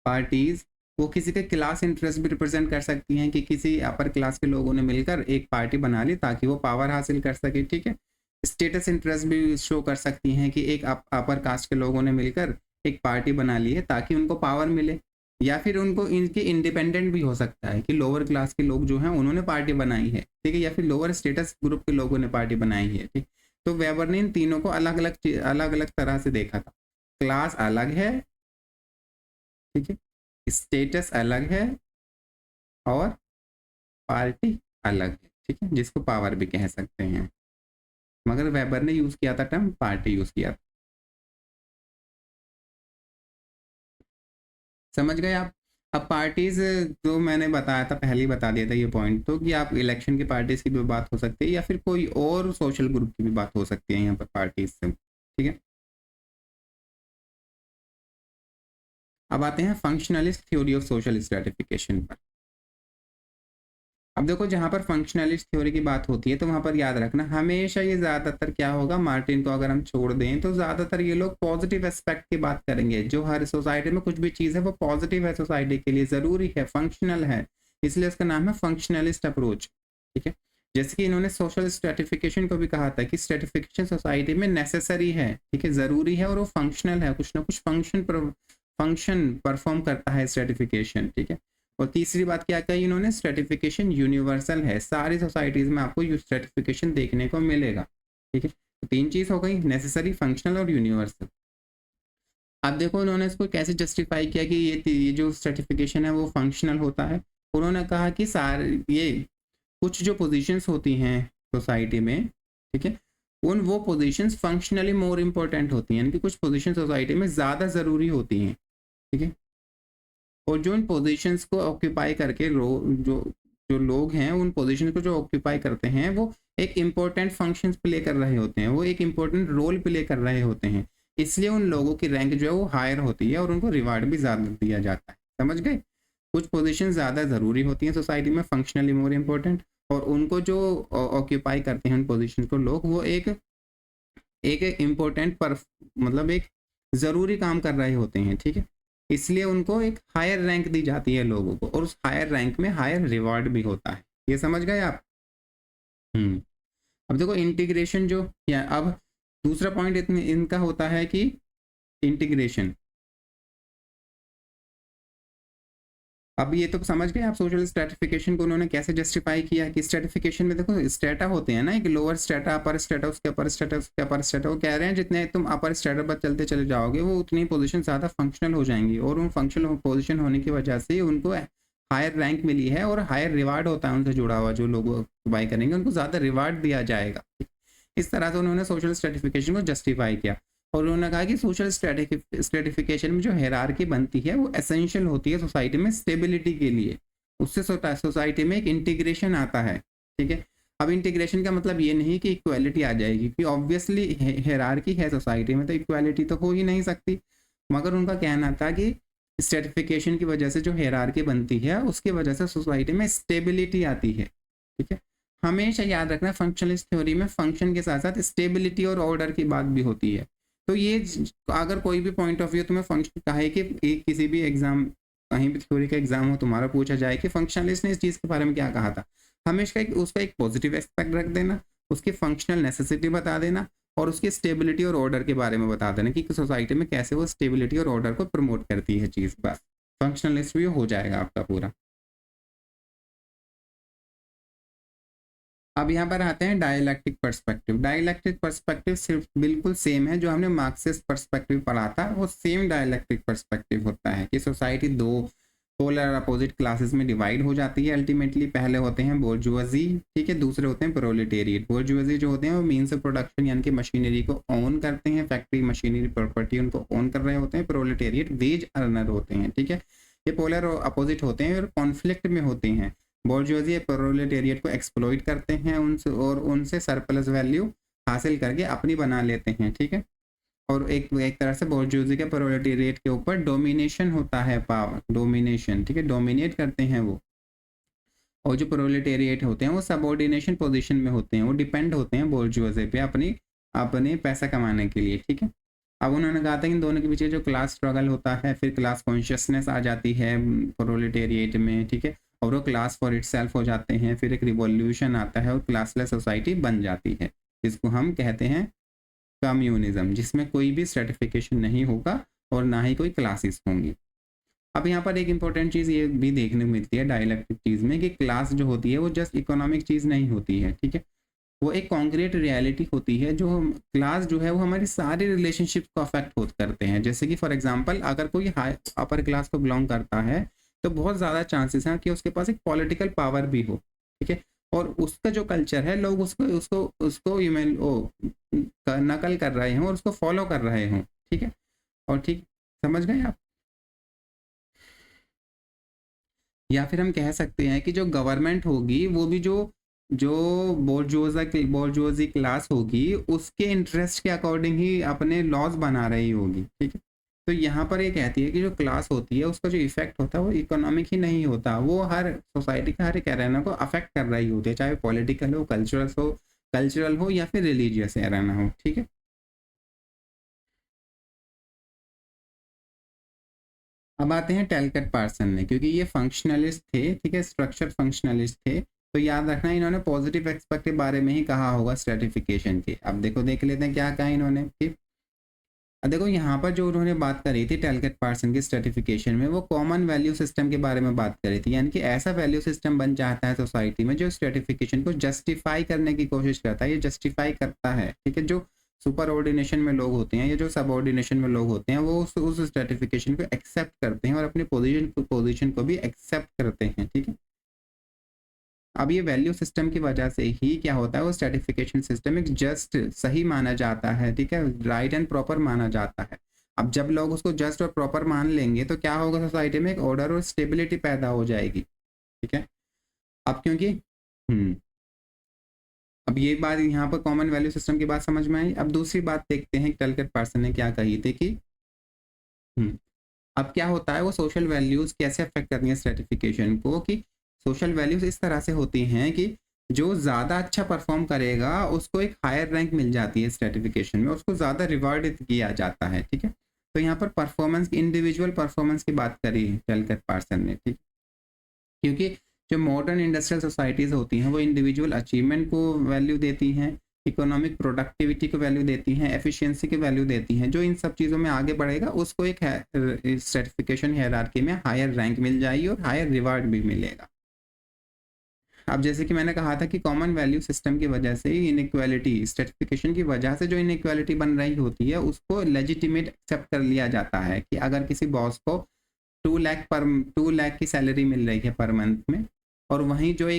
पार्टीज वो किसी के क्लास इंटरेस्ट भी रिप्रेजेंट कर सकती हैं, कि किसी अपर क्लास के लोगों ने मिलकर एक पार्टी बना ली ताकि वो पावर हासिल कर सके, ठीक है। स्टेटस इंटरेस्ट भी शो कर सकती हैं कि एक अपर कास्ट के लोगों ने मिलकर एक पार्टी बना ली है ताकि उनको पावर मिले, या फिर उनको इनके इंडिपेंडेंट भी हो सकता है कि लोअर क्लास के लोग जो हैं उन्होंने पार्टी बनाई है, ठीक है, या फिर लोअर स्टेटस ग्रुप के लोगों ने पार्टी बनाई है, ठीक। तो वेबर ने इन तीनों को अलग अलग तरह से देखा था। क्लास अलग है, ठीक है, स्टेटस अलग है, और पार्टी अलग है, ठीक है, जिसको पावर भी कह सकते हैं, मगर वेबर ने यूज किया था टर्म पार्टी यूज किया था। समझ गए आप? अब पार्टीज जो मैंने बताया था, पहले ही बता दिया था ये पॉइंट, तो कि आप इलेक्शन की पार्टीज की भी बात हो सकती है या फिर कोई और सोशल ग्रुप की भी बात हो सकती है यहाँ पर पार्टीज से, ठीक है। अब आते हैं functionalist theory of social stratification पर। अब देखो, जहाँ पर फंक्शनलिस्ट थ्योरी की बात होती है तो वहाँ पर याद रखना हमेशा, ये ज़्यादातर क्या होगा, मार्टिन को अगर हम छोड़ दें तो ज़्यादातर ये लोग पॉजिटिव एस्पेक्ट की बात करेंगे। जो हर सोसाइटी में कुछ भी चीज़ है वो पॉजिटिव है, सोसाइटी के लिए ज़रूरी है, फंक्शनल है, इसलिए उसका नाम है फंक्शनलिस्ट अप्रोच, ठीक है। जैसे कि इन्होंने सोशल स्ट्रेटिफिकेशन को भी कहा था कि स्ट्रेटिफिकेशन सोसाइटी में नेसेसरी है, ठीक है, ज़रूरी है, और वो फंक्शनल है, कुछ ना कुछ फंक्शन परफॉर्म करता है स्ट्रेटिफिकेशन, ठीक है। और तीसरी बात क्या कही इन्होंने, स्ट्रेटिफिकेशन यूनिवर्सल है, सारी सोसाइटीज में आपको स्ट्रेटिफिकेशन देखने को मिलेगा, ठीक है। तो 3 चीज हो गई, नेसेसरी, फंक्शनल और यूनिवर्सल। अब देखो इन्होंने इसको कैसे जस्टिफाई किया कि ये जो स्ट्रेटिफिकेशन है वो फंक्शनल होता है। उन्होंने कहा कि सारे ये कुछ जो पोजीशंस होती हैं सोसाइटी में, ठीक है, वो पोजीशंस फंक्शनली मोर इम्पोर्टेंट होती हैं, यानी कि कुछ पोजीशन सोसाइटी में ज़्यादा ज़रूरी होती हैं, ठीक है। और जो इन पोजीशंस को ऑक्यूपाई करके जो जो लोग हैं उन पोजीशन को जो ऑक्यूपाई करते हैं वो एक इम्पोर्टेंट फंक्शंस प्ले कर रहे होते हैं, वो एक इम्पोर्टेंट रोल प्ले कर रहे होते हैं, इसलिए उन लोगों की रैंक जो है वो हायर होती है और उनको रिवार्ड भी ज़्यादा दिया जाता है। समझ गए? कुछ पोजीशन ज़्यादा ज़रूरी होती हैं सोसाइटी में, फंक्शनली मोर इम्पोर्टेंट, और उनको जो ऑक्यूपाई करते हैं उन पोजीशन को लोग, वो एक एक इम्पोर्टेंट पर मतलब एक ज़रूरी काम कर रहे होते हैं, ठीक है। इसलिए उनको एक हायर रैंक दी जाती है लोगों को, और उस हायर रैंक में हायर रिवार्ड भी होता है। ये समझ गए आप? अब देखो इंटीग्रेशन जो, या अब दूसरा पॉइंट इनका होता है कि इंटीग्रेशन। अब ये तो समझ गए आप सोशल स्ट्रेटिफिकेशन को उन्होंने कैसे जस्टिफाई किया कि स्ट्रेटिफिकेशन में देखो स्टेटा होते हैं ना, एक लोअर स्टेटा, अपर स्टेटा, उसके अपर स्टेटा, उसके अपर स्टेटा। वो कह रहे हैं जितने तुम अपर स्टेटा पर चलते चले जाओगे वो उतनी पोजीशन ज़्यादा फंक्शनल हो जाएंगी, और उन फंक्शनल पोजीशन होने की वजह से उनको हायर रैंक मिली है और हायर रिवार्ड होता है उनसे जुड़ा हुआ, जो लोग बाई करेंगे उनको ज़्यादा रिवार्ड दिया जाएगा। इस तरह से उन्होंने सोशल स्ट्रेटिफिकेशन को जस्टिफाई किया, और उन्होंने कहा कि सोशल स्ट्रेटिफिकेशन में जो हायरार्की बनती है वो एसेंशियल होती है सोसाइटी में स्टेबिलिटी के लिए, उससे सोसाइटी में एक इंटीग्रेशन आता है, ठीक है। अब इंटीग्रेशन का मतलब ये नहीं कि इक्वालिटी आ जाएगी, क्योंकि ऑब्वियसली हायरार्की है सोसाइटी में तो इक्वालिटी तो हो ही नहीं सकती, मगर उनका कहना था कि स्ट्रेटिफिकेशन की वजह से जो हायरार्की बनती है उसकी वजह से सोसाइटी में स्टेबिलिटी आती है, ठीक है। हमेशा याद रखना फंक्शनलिस्ट थ्योरी में फंक्शन के साथ साथ स्टेबिलिटी और ऑर्डर की बात भी होती है। तो ये अगर कोई भी पॉइंट ऑफ व्यू तुम्हें फंक्शन का है कि किसी भी एग्जाम, कहीं भी थ्योरी का एग्जाम हो, तुम्हारा पूछा जाए कि फंक्शनलिस्ट ने इस चीज़ के बारे में क्या कहा था, हमेशा उसका एक पॉजिटिव एस्पेक्ट रख देना, उसकी फंक्शनल नेसेसिटी बता देना, और उसकी स्टेबिलिटी और ऑर्डर के बारे में बता देना कि सोसाइटी में कैसे वो स्टेबिलिटी और ऑर्डर को प्रमोट करती है चीज़। बस फंक्शनलिस्ट भी हो जाएगा आपका पूरा। अब यहाँ पर आते हैं डायलैक्टिक पर्सपेक्टिव। डायलैक्टिक पर्सपेक्टिव सिर्फ बिल्कुल सेम है जो हमने मार्क्सिस्ट पर्सपेक्टिव पढ़ा था, वो सेम डायलैक्टिक पर्सपेक्टिव होता है कि सोसाइटी दो पोलर अपोजिट क्लासेस में डिवाइड हो जाती है अल्टीमेटली। पहले होते हैं बोर्जुआजी, ठीक है, दूसरे होते हैं प्रोलेटेरिएट। बोर्जुआजी जो होते हैं वो मीन्स ऑफ प्रोडक्शन यानी कि मशीनरी को ओन करते हैं, फैक्ट्री मशीनरी प्रॉपर्टी उनको ओन कर रहे होते हैं। प्रोलेटेरिएट वेज अर्नर होते हैं, ठीक है। ये पोलर अपोजिट होते हैं और कॉन्फ्लिक्ट में होते हैं। बोर्जुआजी प्रोलेटेरिएट को एक्सप्लॉइट करते हैं उनसे, और उनसे सरप्लस वैल्यू हासिल करके अपनी बना लेते हैं, ठीक है। और एक तरह से बोर्जुआजी के प्रोलेटेरिएट के ऊपर डोमिनेशन होता है, पावर डोमिनेशन, ठीक है, डोमिनेट करते हैं वो। और जो प्रोलेटेरिएट होते हैं वो सबऑर्डिनेशन पोजीशन में होते हैं, वो डिपेंड होते हैं बोर्जुआजी पे अपने पैसा कमाने के लिए, ठीक है। अब उन्होंने कहा था इन दोनों के पीछे जो क्लास स्ट्रगल होता है, फिर क्लास कॉन्शियसनेस आ जाती है प्रोलेटेरिएट में, ठीक है, और वो क्लास फॉर इटसेल्फ हो जाते हैं, फिर एक रिवॉल्यूशन आता है और क्लासलेस सोसाइटी बन जाती है, जिसको हम कहते हैं कम्युनिज्म, जिसमें कोई भी सर्टिफिकेशन नहीं होगा और ना ही कोई क्लासेस होंगी। अब यहाँ पर एक इंपॉर्टेंट चीज़ ये भी देखने को मिलती है डायलैक्टिक चीज़ में कि क्लास जो होती है वो जस्ट इकोनॉमिक चीज़ नहीं होती है, ठीक है, वो एक कॉन्क्रीट रियलिटी होती है। जो क्लास जो है वो हमारी सारी रिलेशनशिप को अफेक्ट करते हैं। जैसे कि फॉर एग्जांपल अगर कोई हाई अपर क्लास को बिलोंग करता है तो बहुत ज़्यादा चांसेस हैं कि उसके पास एक पॉलिटिकल पावर भी हो, ठीक है, और उसका जो कल्चर है लोग उसको उसको उसको नकल कर रहे हों और उसको फॉलो कर रहे हों, ठीक है। और ठीक समझ गए आप? या फिर हम कह सकते हैं कि जो गवर्नमेंट होगी वो भी जो जो बोर्जुआजी क्लास होगी उसके इंटरेस्ट के अकॉर्डिंग ही अपने लॉज बना रही होगी, ठीक है। तो यहाँ पर ये कहती है कि जो क्लास होती है उसका जो इफेक्ट होता है वो इकोनॉमिक ही नहीं होता, वो हर सोसाइटी का हर एक एरेना को अफेक्ट कर रही होती है, चाहे पॉलिटिकल हो, कल्चरल हो या फिर रिलीजियस एरेना हो, ठीक है। अब आते हैं टैलकट पार्सन ने, क्योंकि ये फंक्शनलिस्ट थे, ठीक है, स्ट्रक्चर फंक्शनलिस्ट थे, तो याद रखना इन्होंने पॉजिटिव एस्पेक्ट के बारे में ही कहा होगा स्ट्रेटिफिकेशन के। अब देखो देख लेते हैं क्या कहा इन्होंने, ठीक। अब देखो यहाँ पर जो उन्होंने बात करी थी टैलकट पार्सन की स्ट्रेटिफिकेशन में, वो कॉमन वैल्यू सिस्टम के बारे में बात करी थी, यानी कि ऐसा वैल्यू सिस्टम बन जाता है सोसाइटी में जो स्ट्रेटिफिकेशन को जस्टिफाई करने की कोशिश करता है, ये जस्टिफाई करता है, ठीक है। जो सुपर ऑर्डिनेशन में लोग होते हैं या जो सब ऑर्डिनेशन में लोग होते हैं वो उस स्ट्रेटिफिकेशन को एक्सेप्ट करते हैं और अपनी पोजीशन को भी एक्सेप्ट करते हैं, ठीक है। अब ये वैल्यू सिस्टम की वजह से ही क्या होता है, वो स्ट्रेटिफिकेशन सिस्टम एक जस्ट सही माना जाता है, ठीक है, राइट एंड प्रॉपर माना जाता है। अब जब लोग उसको जस्ट और प्रॉपर मान लेंगे तो क्या होगा, सोसाइटी में एक ऑर्डर और स्टेबिलिटी पैदा हो जाएगी, ठीक है। अब क्योंकि अब ये बात यहाँ पर कॉमन वैल्यू सिस्टम की बात समझ में आई। अब दूसरी बात देखते हैं टलकियर पर्सन ने क्या कही थी कि अब क्या होता है, वो सोशल वैल्यूज कैसे अफेक्ट करती हैं स्ट्रेटिफिकेशन को, कि सोशल वैल्यूज इस तरह से होती हैं कि जो ज़्यादा अच्छा परफॉर्म करेगा उसको एक हायर रैंक मिल जाती है स्ट्रेटिफिकेशन में, उसको ज़्यादा रिवार्ड किया जाता है, ठीक है। तो यहाँ पर परफॉर्मेंस, इंडिविजुअल परफॉर्मेंस की बात करी है टलकियर पर्सन ने, ठीक, क्योंकि जो मॉडर्न इंडस्ट्रियल सोसाइटीज़ होती हैं वो इंडिविजुअल अचीवमेंट को वैल्यू देती हैं, इकोनॉमिक प्रोडक्टिविटी को वैल्यू देती हैं, एफिशिएंसी की वैल्यू देती हैं। जो इन सब चीज़ों में आगे बढ़ेगा उसको एक सर्टिफिकेशन हायरार्की में हायर रैंक मिल जाएगी और हायर रिवार्ड भी मिलेगा। अब जैसे कि मैंने कहा था कि कॉमन वैल्यू सिस्टम की वजह से इनइक्वालिटी, स्ट्रेटिफिकेशन की वजह से जो इनइक्वालिटी बन रही होती है उसको लेजिटिमेट एक्सेप्ट कर लिया जाता है कि अगर किसी बॉस को 2 लाख की सैलरी मिल रही है पर मंथ में, और वहीं जो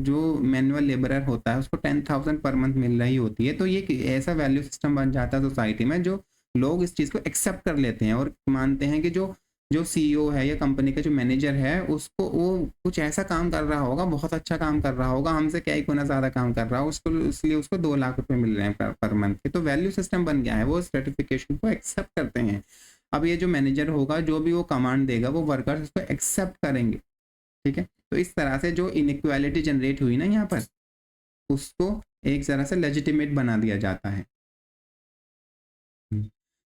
जो मैनुअल लेबरर होता है उसको 10,000 पर मंथ मिल रही होती है, तो ये ऐसा वैल्यू सिस्टम बन जाता है सोसाइटी में जो लोग इस चीज़ को एक्सेप्ट कर लेते हैं और मानते हैं कि जो जो सीईओ है या कंपनी का जो मैनेजर है उसको वो कुछ ऐसा काम कर रहा होगा, बहुत अच्छा काम कर रहा होगा, हमसे क्या ही गुना ज़्यादा काम कर रहा होगा, उसको इसलिए उसको 2 लाख रुपए मिल रहे हैं पर मंथ के। तो वैल्यू सिस्टम बन गया है, वो सर्टिफिकेशन को एक्सेप्ट करते हैं। अब ये जो मैनेजर होगा, जो भी वो कमांड देगा, वो वर्कर्स उसको एक्सेप्ट करेंगे, ठीक है। तो इस तरह से जो इनइक्वालिटी जनरेट हुई ना यहाँ पर, उसको एक तरह से लेजिटिमेट बना दिया जाता है।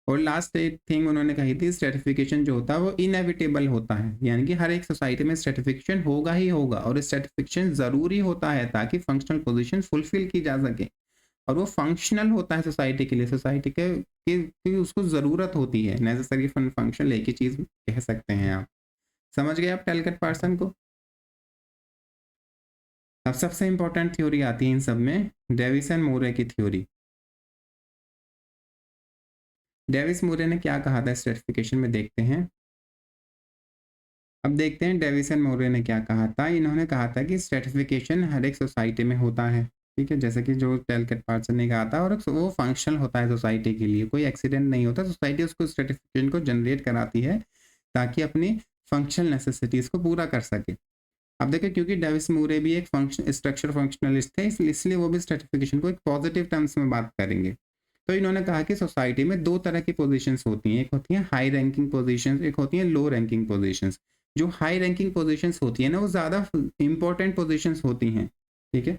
और लास्ट एक थिंग उन्होंने कही थी, स्ट्रेटिफिकेशन जो होता है वो इनएविटेबल होता है, यानी कि हर एक सोसाइटी में स्ट्रेटिफिकेशन होगा ही होगा, और स्ट्रेटिफिकेशन ज़रूरी होता है ताकि फंक्शनल पोजीशन फुलफिल की जा सके। और वो फंक्शनल होता है सोसाइटी के लिए, सोसाइटी की उसको ज़रूरत होती है, नेसेसरी फंक्शन एक ही चीज़ कह सकते हैं आप। समझ गए आप टलकियर पर्सन को। अब सबसे इंपॉर्टेंट थ्योरी आती है इन सब में, डेविस एंड मोरे की थ्योरी। डेविस मोरे ने क्या कहा था स्ट्रेटिफिकेशन में, देखते हैं। अब देखते हैं डेविस एंड मोरे ने क्या कहा था। इन्होंने कहा था कि स्ट्रेटिफिकेशन हर एक सोसाइटी में होता है, ठीक है, जैसे कि जो टलकियर पर्सन ने कहा था, और वो फंक्शनल होता है सोसाइटी के लिए, कोई एक्सीडेंट नहीं होता, सोसाइटी उसको स्ट्रेटिफिकेशन को जनरेट कराती है ताकि अपनी फंक्शनल नेसेसिटीज़ को पूरा कर सके। अब देखिए, क्योंकि डेविस मूरे भी एक फंक्शन स्ट्रक्चर फंक्शनलिस्ट थे, इसलिए वो भी स्ट्रेटिफिकेशन को एक पॉजिटिव टर्म्स में बात करेंगे। तो इन्होंने कहा कि सोसाइटी में 2 तरह की पोजीशंस होती हैं, एक होती हैं हाई रैंकिंग पोजीशंस, एक होती हैं लो रैंकिंग पोजीशंस। जो हाई रैंकिंग पोजीशंस होती है ना, वो ज़्यादा इंपॉर्टेंट पोजीशंस होती हैं, ठीक है।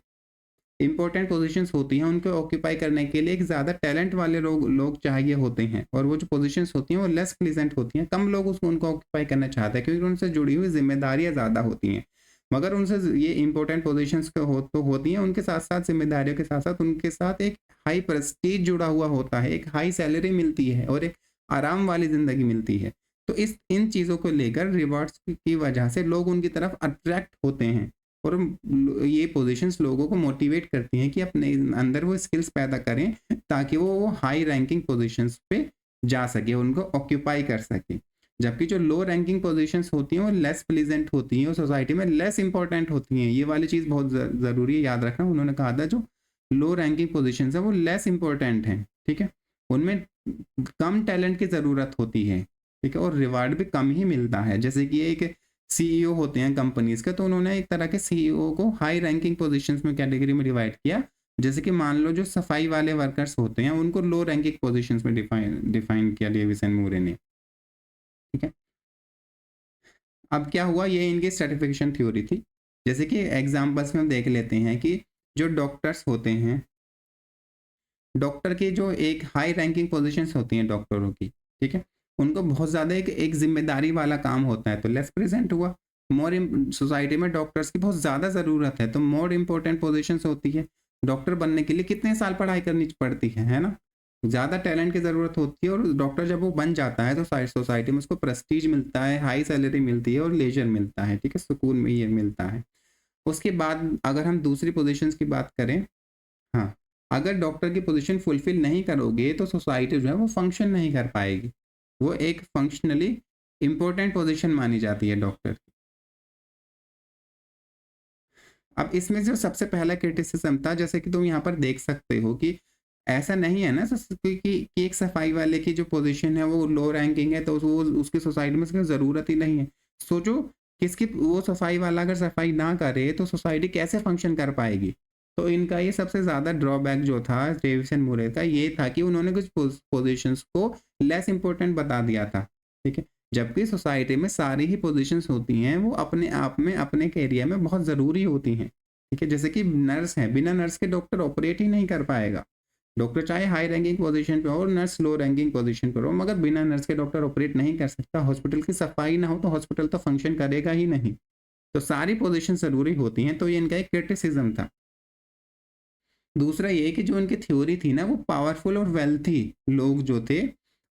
इंपॉर्टेंट पोजीशंस होती हैं, उनको ऑक्यूपाई करने के लिए एक ज़्यादा टैलेंट वाले लोग चाहिए होते हैं, और वो जो पोजीशंस होती हैं वो लेस प्लीजेंट होती हैं, कम लोग उनको ऑक्यूपाई करना चाहते हैं क्योंकि उनसे जुड़ी हुई जिम्मेदारियाँ ज़्यादा होती हैं। मगर उनसे ये इंपॉर्टेंट पोजीशंस तो होती हैं, उनके साथ साथ जिम्मेदारियों के साथ साथ उनके साथ एक हाई प्रेस्टीज जुड़ा हुआ होता है, एक हाई सैलरी मिलती है और एक आराम वाली ज़िंदगी मिलती है। तो इन चीज़ों को लेकर रिवार्ड्स की वजह से लोग उनकी तरफ अट्रैक्ट होते हैं, और ये पोजीशंस लोगों को मोटिवेट करती हैं कि अपने अंदर वो स्किल्स पैदा करें ताकि वो हाई रैंकिंग पोजीशंस पे जा सके, उनको ऑक्यूपाई कर सके। जबकि जो लो रैंकिंग पोजीशंस होती हैं वो लेस प्लीजेंट होती हैं, और सोसाइटी में लेस इंपॉर्टेंट होती हैं। ये वाली चीज़ बहुत ज़रूरी है याद रखना। उन्होंने कहा था जो लो रैंकिंग पोजीशंस है वो लेस इंपॉर्टेंट हैं, ठीक है, उनमें कम टैलेंट की ज़रूरत होती है, ठीक है, और रिवार्ड भी कम ही मिलता है। जैसे कि एक सीईओ होते हैं कंपनीज के, तो उन्होंने एक तरह के सीईओ को हाई रैंकिंग पोजीशंस में कैटेगरी में डिवाइड किया। जैसे कि मान लो जो सफाई वाले वर्कर्स होते हैं उनको लो रैंकिंग पोजीशंस में डिफाइन किया डेविस एंड मूरे ने, ठीक है। अब क्या हुआ, ये इनकी स्ट्रेटिफिकेशन थ्योरी थी। जैसे कि एग्जाम्पल्स में हम देख लेते हैं कि जो डॉक्टर्स होते हैं, डॉक्टर की जो एक हाई रैंकिंग पोजीशंस होती हैं डॉक्टरों की, ठीक है, उनको बहुत ज़्यादा एक जिम्मेदारी वाला काम होता है, तो लेस प्रेजेंट हुआ। मोर सोसाइटी में डॉक्टर्स की बहुत ज़्यादा ज़रूरत है, तो मोर इम्पोर्टेंट पोजीशंस होती है। डॉक्टर बनने के लिए कितने साल पढ़ाई करनी पड़ती है ना, ज़्यादा टैलेंट की ज़रूरत होती है, और डॉक्टर जब वो बन जाता है तो सोसाइटी में उसको प्रेस्टीज मिलता है, हाई सैलरी मिलती है और लेजर मिलता है, ठीक है, सुकून में ये मिलता है। उसके बाद अगर हम दूसरी पोजीशंस की बात करें, हाँ, अगर डॉक्टर की पोजीशन फुलफिल नहीं करोगे तो सोसाइटी जो है वो फंक्शन नहीं कर पाएगी। वो एक फंक्शनली इंपॉर्टेंट पोजीशन मानी जाती है डॉक्टर की। अब इसमें जो सबसे पहला क्रिटिसिज्म था, जैसे कि तुम यहाँ पर देख सकते हो कि ऐसा नहीं है ना कि एक सफाई वाले की जो पोजीशन है वो लो रैंकिंग है तो वो उसकी सोसाइटी में उसकी ज़रूरत ही नहीं है। सोचो किसकी वो सफाई वाला अगर सफाई ना करे तो सोसाइटी कैसे फंक्शन कर पाएगी? तो इनका ये सबसे ज़्यादा ड्रॉबैक जो था डेविसन मूरे का ये था कि उन्होंने कुछ पोजीशंस को लेस इम्पोर्टेंट बता दिया था, ठीक है? जबकि सोसाइटी में सारी ही पोजीशंस होती हैं वो अपने आप में अपने के एरिया में बहुत ज़रूरी होती हैं, ठीक है? जैसे कि नर्स है, बिना नर्स के डॉक्टर ऑपरेट ही नहीं कर पाएगा। डॉक्टर चाहे हाई रैंकिंग पोजीशन पे हो और नर्स लो रैंकिंग पोजीशन पर हो, मगर बिना नर्स के डॉक्टर ऑपरेट नहीं कर सकता। हॉस्पिटल की सफाई ना हो तो हॉस्पिटल तो फंक्शन करेगा ही नहीं। तो सारी पोजीशन ज़रूरी होती हैं, तो ये इनका एक क्रिटिसिज्म था। दूसरा ये कि जो इनकी थ्योरी थी ना वो पावरफुल और वेल्थी लोग जो थे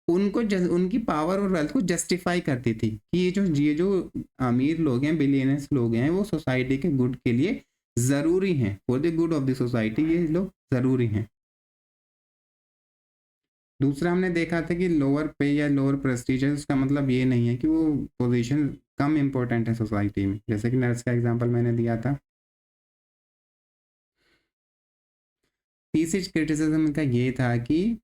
उनको उनकी पावर और वेल्थ को जस्टिफाई करती थी कि ये जो अमीर लोग हैं, बिलियनर्स लोग हैं, वो सोसाइटी के गुड के लिए ज़रूरी हैं, for the good of the society ये लोग ज़रूरी हैं। दूसरा हमने देखा था कि लोअर पे या लोअर प्रेस्टीज है, उसका मतलब ये नहीं है कि वो पोजीशन कम इम्पोर्टेंट है सोसाइटी में, जैसे कि नर्स का एग्जांपल मैंने दिया था। तीसरी क्रिटिसिज्म का ये था कि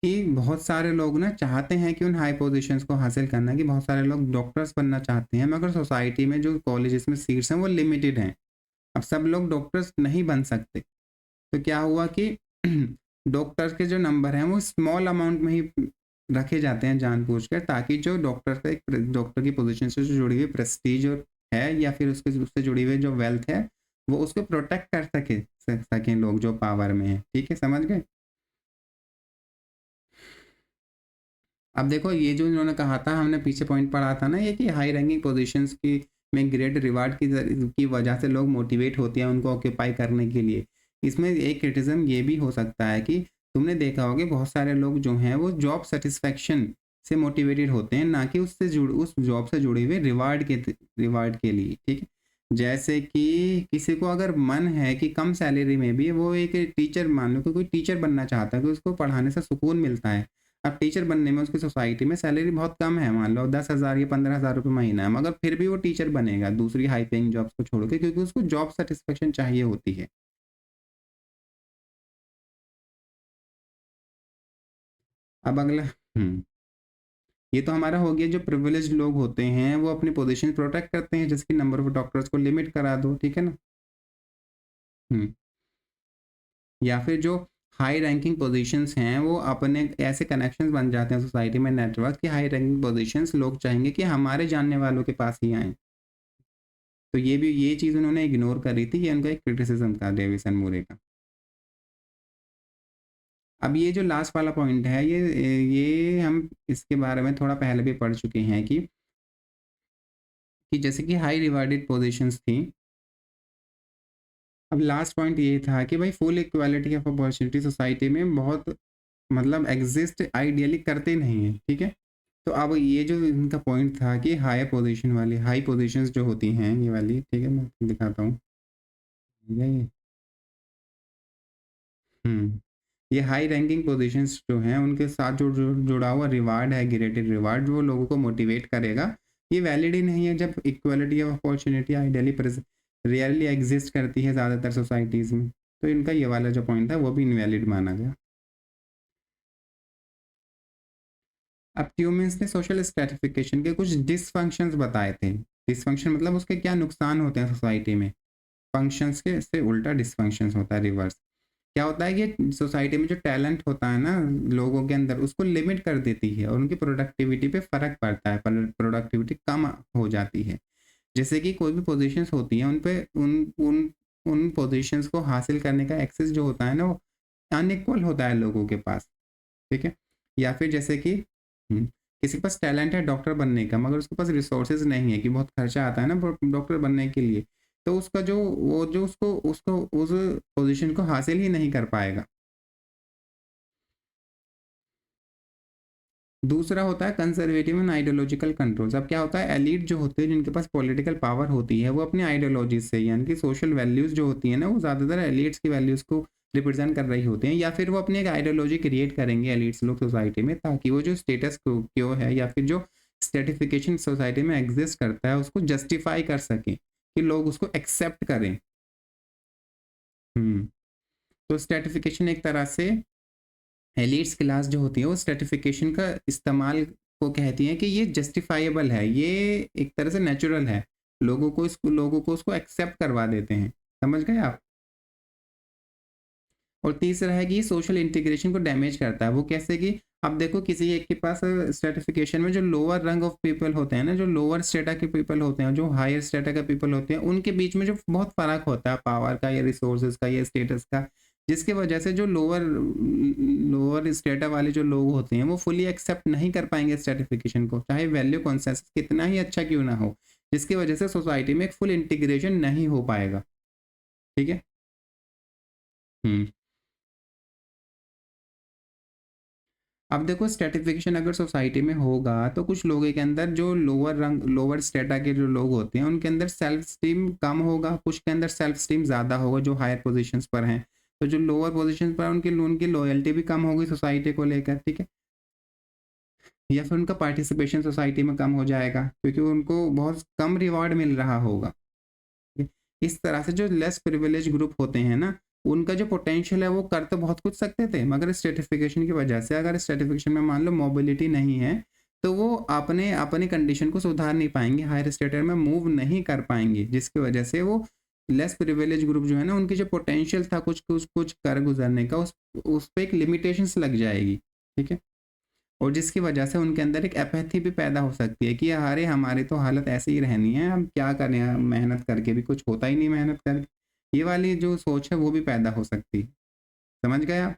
बहुत सारे लोग ना चाहते हैं कि उन हाई पोजीशंस को हासिल करना, कि बहुत सारे लोग डॉक्टर्स बनना चाहते हैं, मगर सोसाइटी में जो कॉलेजेस में सीट्स हैं वो लिमिटेड हैं। अब सब लोग डॉक्टर्स नहीं बन सकते, तो क्या हुआ कि डॉक्टर्स के जो नंबर हैं वो स्मॉल अमाउंट में ही रखे जाते हैं जानबूझकर, ताकि जो डॉक्टर का एक डॉक्टर की पोजीशन से जो जुड़ी हुई प्रेस्टीज है या फिर उसके उससे जुड़ी हुई जो वेल्थ है वो उसको प्रोटेक्ट कर सकें लोग जो पावर में है, ठीक है, समझ गए? अब देखो ये जो इन्होंने कहा था, हमने पीछे पॉइंट पढ़ा था ना ये कि हाई रैंकिंग पोजीशंस की में ग्रेट रिवार्ड की वजह से लोग मोटिवेट होते हैं उनको ऑक्यूपाई करने के लिए। इसमें एक क्रिटिज्म ये भी हो सकता है कि तुमने देखा होगा बहुत सारे लोग जो हैं वो जॉब सेटिस्फेक्शन से मोटिवेटेड होते हैं, ना कि उस जॉब से जुड़े हुए रिवार्ड के लिए, ठीक है? जैसे कि किसी को अगर मन है कि कम सैलरी में भी वो एक टीचर, मान लो कि कोई टीचर बनना चाहता है कि उसको पढ़ाने से सुकून मिलता है। अब टीचर बनने में उसकी सोसाइटी में सैलरी बहुत कम है, मान लो 10,000 या 15,000 रुपये महीना है, मगर फिर भी वो टीचर बनेगा दूसरी हाई पेइंग जॉब्स को छोड़ के, क्योंकि उसको जॉब सेटिस्फेक्शन चाहिए होती है। अब अगला ये तो हमारा हो गया, जो प्रिविलेज लोग होते हैं वो अपनी पोजीशन प्रोटेक्ट करते हैं, जैसे कि नंबर ऑफ डॉक्टर्स को लिमिट करा दो, ठीक है ना? हम्म या फिर जो हाई रैंकिंग पोजीशंस हैं वो अपने ऐसे कनेक्शंस बन जाते हैं सोसाइटी में, नेटवर्क की हाई रैंकिंग पोजीशंस लोग चाहेंगे कि हमारे जानने वालों के पास ही आए। तो ये चीज़ उन्होंने इग्नोर करी थी, ये उनका एक क्रिटिसिज्म था डेविसन मूरे का। अब ये जो लास्ट वाला पॉइंट है ये हम इसके बारे में थोड़ा पहले भी पढ़ चुके हैं कि जैसे कि हाई रिवार्डेड पोजीशंस थी। अब लास्ट पॉइंट ये था कि भाई full equality of opportunity society में बहुत मतलब एग्जिस्ट आइडियली करते नहीं है, ठीक है? तो अब ये जो इनका पॉइंट था कि हाई पोजीशंस जो होती हैं ये वाली, ठीक है, मैं दिखाता हूँ ये। हम्म ये हाई रैंकिंग पोजीशंस जो हैं उनके साथ जुड़ा हुआ रिवार्ड है, ग्रेडेड रिवार्ड, जो लोगों को मोटिवेट करेगा, ये वैलिड ही नहीं है जब equality of opportunity ideally rarely exist करती है ज़्यादातर सोसाइटीज़ में। तो इनका ये वाला जो पॉइंट था वो भी इनवैलिड माना गया। अब ट्यूमेंस ने सोशल स्ट्रेटिफिकेशन के कुछ डिसफंक्शंस बताए थे। डिसफंक्शन मतलब उसके क्या नुकसान होते हैं सोसाइटी में, फंक्शंस के से उल्टा डिसफंक्शंस होता है, रिवर्स। क्या होता है कि सोसाइटी में जो टैलेंट होता है ना लोगों के अंदर, उसको लिमिट कर देती है और उनकी प्रोडक्टिविटी पे फर्क पड़ता है, प्रोडक्टिविटी कम हो जाती है। जैसे कि कोई भी पोजीशंस होती हैं उन पे उन उन उन पोजीशंस को हासिल करने का एक्सेस जो होता है ना वो अनइक्वल होता है लोगों के पास, ठीक है? या फिर जैसे कि किसी के पास टैलेंट है डॉक्टर बनने का, मगर उसके पास रिसोर्सेज नहीं है, कि बहुत खर्चा आता है ना डॉक्टर बनने के लिए, तो उसका जो वो जो उसको उसको उस पोजीशन को हासिल ही नहीं कर पाएगा। दूसरा होता है कंजर्वेटिव एंड आइडियोलॉजिकल कंट्रोल्स। अब क्या होता है, एलीट जो होते हैं जिनके पास पॉलिटिकल पावर होती है वो अपनी आइडियोलॉजी से, यानी कि सोशल वैल्यूज़ जो होती है ना वो ज़्यादातर एलीट्स की वैल्यूज़ को रिप्रेजेंट कर रही होती हैं, या फिर वो अपनी एक आइडियोलॉजी क्रिएट करेंगे एलीट्स लोग सोसाइटी में, ताकि वो जो स्टेटस क्यो है या फिर जो स्टेटिफिकेशन सोसाइटी में एग्जिस्ट करता है उसको जस्टिफाई कर सकें, कि लोग उसको एक्सेप्ट करें। तो स्ट्रेटिफिकेशन एक तरह से एलिट्स क्लास जो होती है वो स्ट्रेटिफिकेशन का इस्तेमाल को कहती है कि ये जस्टिफाइबल है, ये एक तरह से नेचुरल है, लोगों को उसको एक्सेप्ट करवा देते हैं। समझ गए आप? और तीसरा है कि ये सोशल इंटीग्रेशन को डैमेज करता है। वो कैसे कि अब देखो किसी एक के पास स्ट्रेटिफिकेशन में जो लोअर रंग ऑफ पीपल होते हैं ना, जो लोअर स्टेटा के पीपल होते हैं, जो हायर स्टेटा के पीपल होते हैं, उनके बीच में जो बहुत फर्क होता है पावर का या रिसोर्सेज का या स्टेटस का, जिसकी वजह से जो लोअर लोअर स्टेटा वाले जो लोग होते हैं वो फुली एक्सेप्ट नहीं कर पाएंगे स्ट्रेटिफिकेशन को, चाहे वैल्यू कॉन्सेंसस कितना ही अच्छा क्यों ना हो, जिसकी वजह से सोसाइटी में एक फुल इंटीग्रेशन नहीं हो पाएगा। ठीक है। हम्म अब देखो स्ट्रेटिफिकेशन अगर सोसाइटी में होगा तो कुछ लोगों के अंदर जो लोअर स्टेटा के जो लोग होते हैं उनके अंदर सेल्फ स्टीम कम होगा, कुछ के अंदर सेल्फ स्टीम ज़्यादा होगा जो हायर पोजीशंस पर हैं। तो जो लोअर पोजीशन पर उनकी उनकी लॉयल्टी भी कम होगी सोसाइटी को लेकर। ठीक है। या फिर उनका पार्टिसिपेशन सोसाइटी में कम हो जाएगा क्योंकि उनको बहुत कम रिवॉर्ड मिल रहा होगा। इस तरह से जो लेस प्रिविलेज ग्रुप होते हैं ना, उनका जो पोटेंशियल है वो कर तो बहुत कुछ सकते थे, मगर स्ट्रेटिफिकेशन की वजह से अगर स्ट्रेटिफिकेशन में मान लो मोबिलिटी नहीं है तो वो अपने अपनी कंडीशन को सुधार नहीं पाएंगे, हायर स्टेटस में मूव नहीं कर पाएंगे, जिसकी वजह से वो लेस प्रिविलेज ग्रुप जो है ना उनकी जो पोटेंशियल था कुछ कुछ कुछ कर गुजरने का उस पर एक लिमिटेशंस लग जाएगी। ठीक है। और जिसकी वजह से उनके अंदर एक एपैथी भी पैदा हो सकती है कि अरे हमारी तो हालत ऐसे ही रहनी है, हम क्या करें, मेहनत करके भी कुछ होता ही नहीं, मेहनत करके, ये वाली जो सोच है वो भी पैदा हो सकती है। समझ गए आप?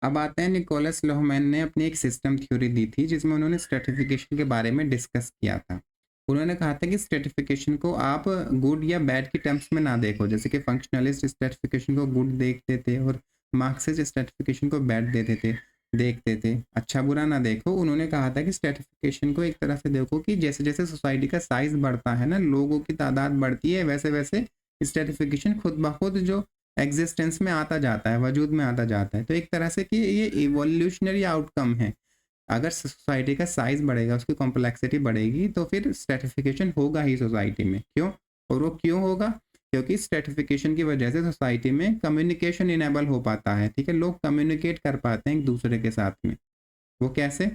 अब आते हैं निकोलस लोहमैन ने अपनी एक सिस्टम थ्योरी दी थी जिसमें उन्होंने स्ट्रेटिफिकेशन के बारे में डिस्कस किया था। उन्होंने कहा था कि स्ट्रेटिफिकेशन को आप गुड या बैड की टर्म्स में ना देखो, जैसे कि फंक्शनलिस्ट स्ट्रेटिफिकेशन को गुड देखते थे और मार्क्सिस्ट स्ट्रेटिफिकेशन को बैड देते थे देखते थे, अच्छा बुरा ना देखो। उन्होंने कहा था कि स्ट्रेटिफिकेशन को एक तरह से देखो कि जैसे जैसे सोसाइटी का साइज बढ़ता है ना, लोगों की तादाद बढ़ती है, वैसे वैसे स्ट्रेटिफिकेशन खुद ब खुद जो एग्जिस्टेंस में आता जाता है, वजूद में आता जाता है। तो एक तरह से कि ये इवोल्यूशनरी आउटकम है। अगर सोसाइटी का साइज बढ़ेगा, उसकी कॉम्प्लेक्सिटी बढ़ेगी, तो फिर स्ट्रेटिफिकेशन होगा ही सोसाइटी में। क्यों? और वो क्यों होगा? क्योंकि स्ट्रेटिफिकेशन की वजह से सोसाइटी में कम्युनिकेशन इनेबल हो पाता है। ठीक है। लोग कम्युनिकेट कर पाते हैं एक दूसरे के साथ में। वो कैसे?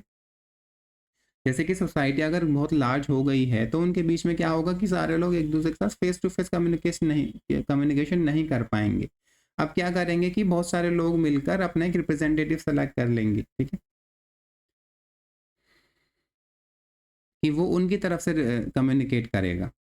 जैसे कि सोसाइटी अगर बहुत लार्ज हो गई है तो उनके बीच में क्या होगा कि सारे लोग एक दूसरे के साथ फेस टू फेस कम्युनिकेशन नहीं कर पाएंगे। अब क्या करेंगे कि बहुत सारे लोग मिलकर अपना एक रिप्रेजेंटेटिव सेलेक्ट कर लेंगे। ठीक है। कि वो उनकी तरफ से कम्युनिकेट करेगा।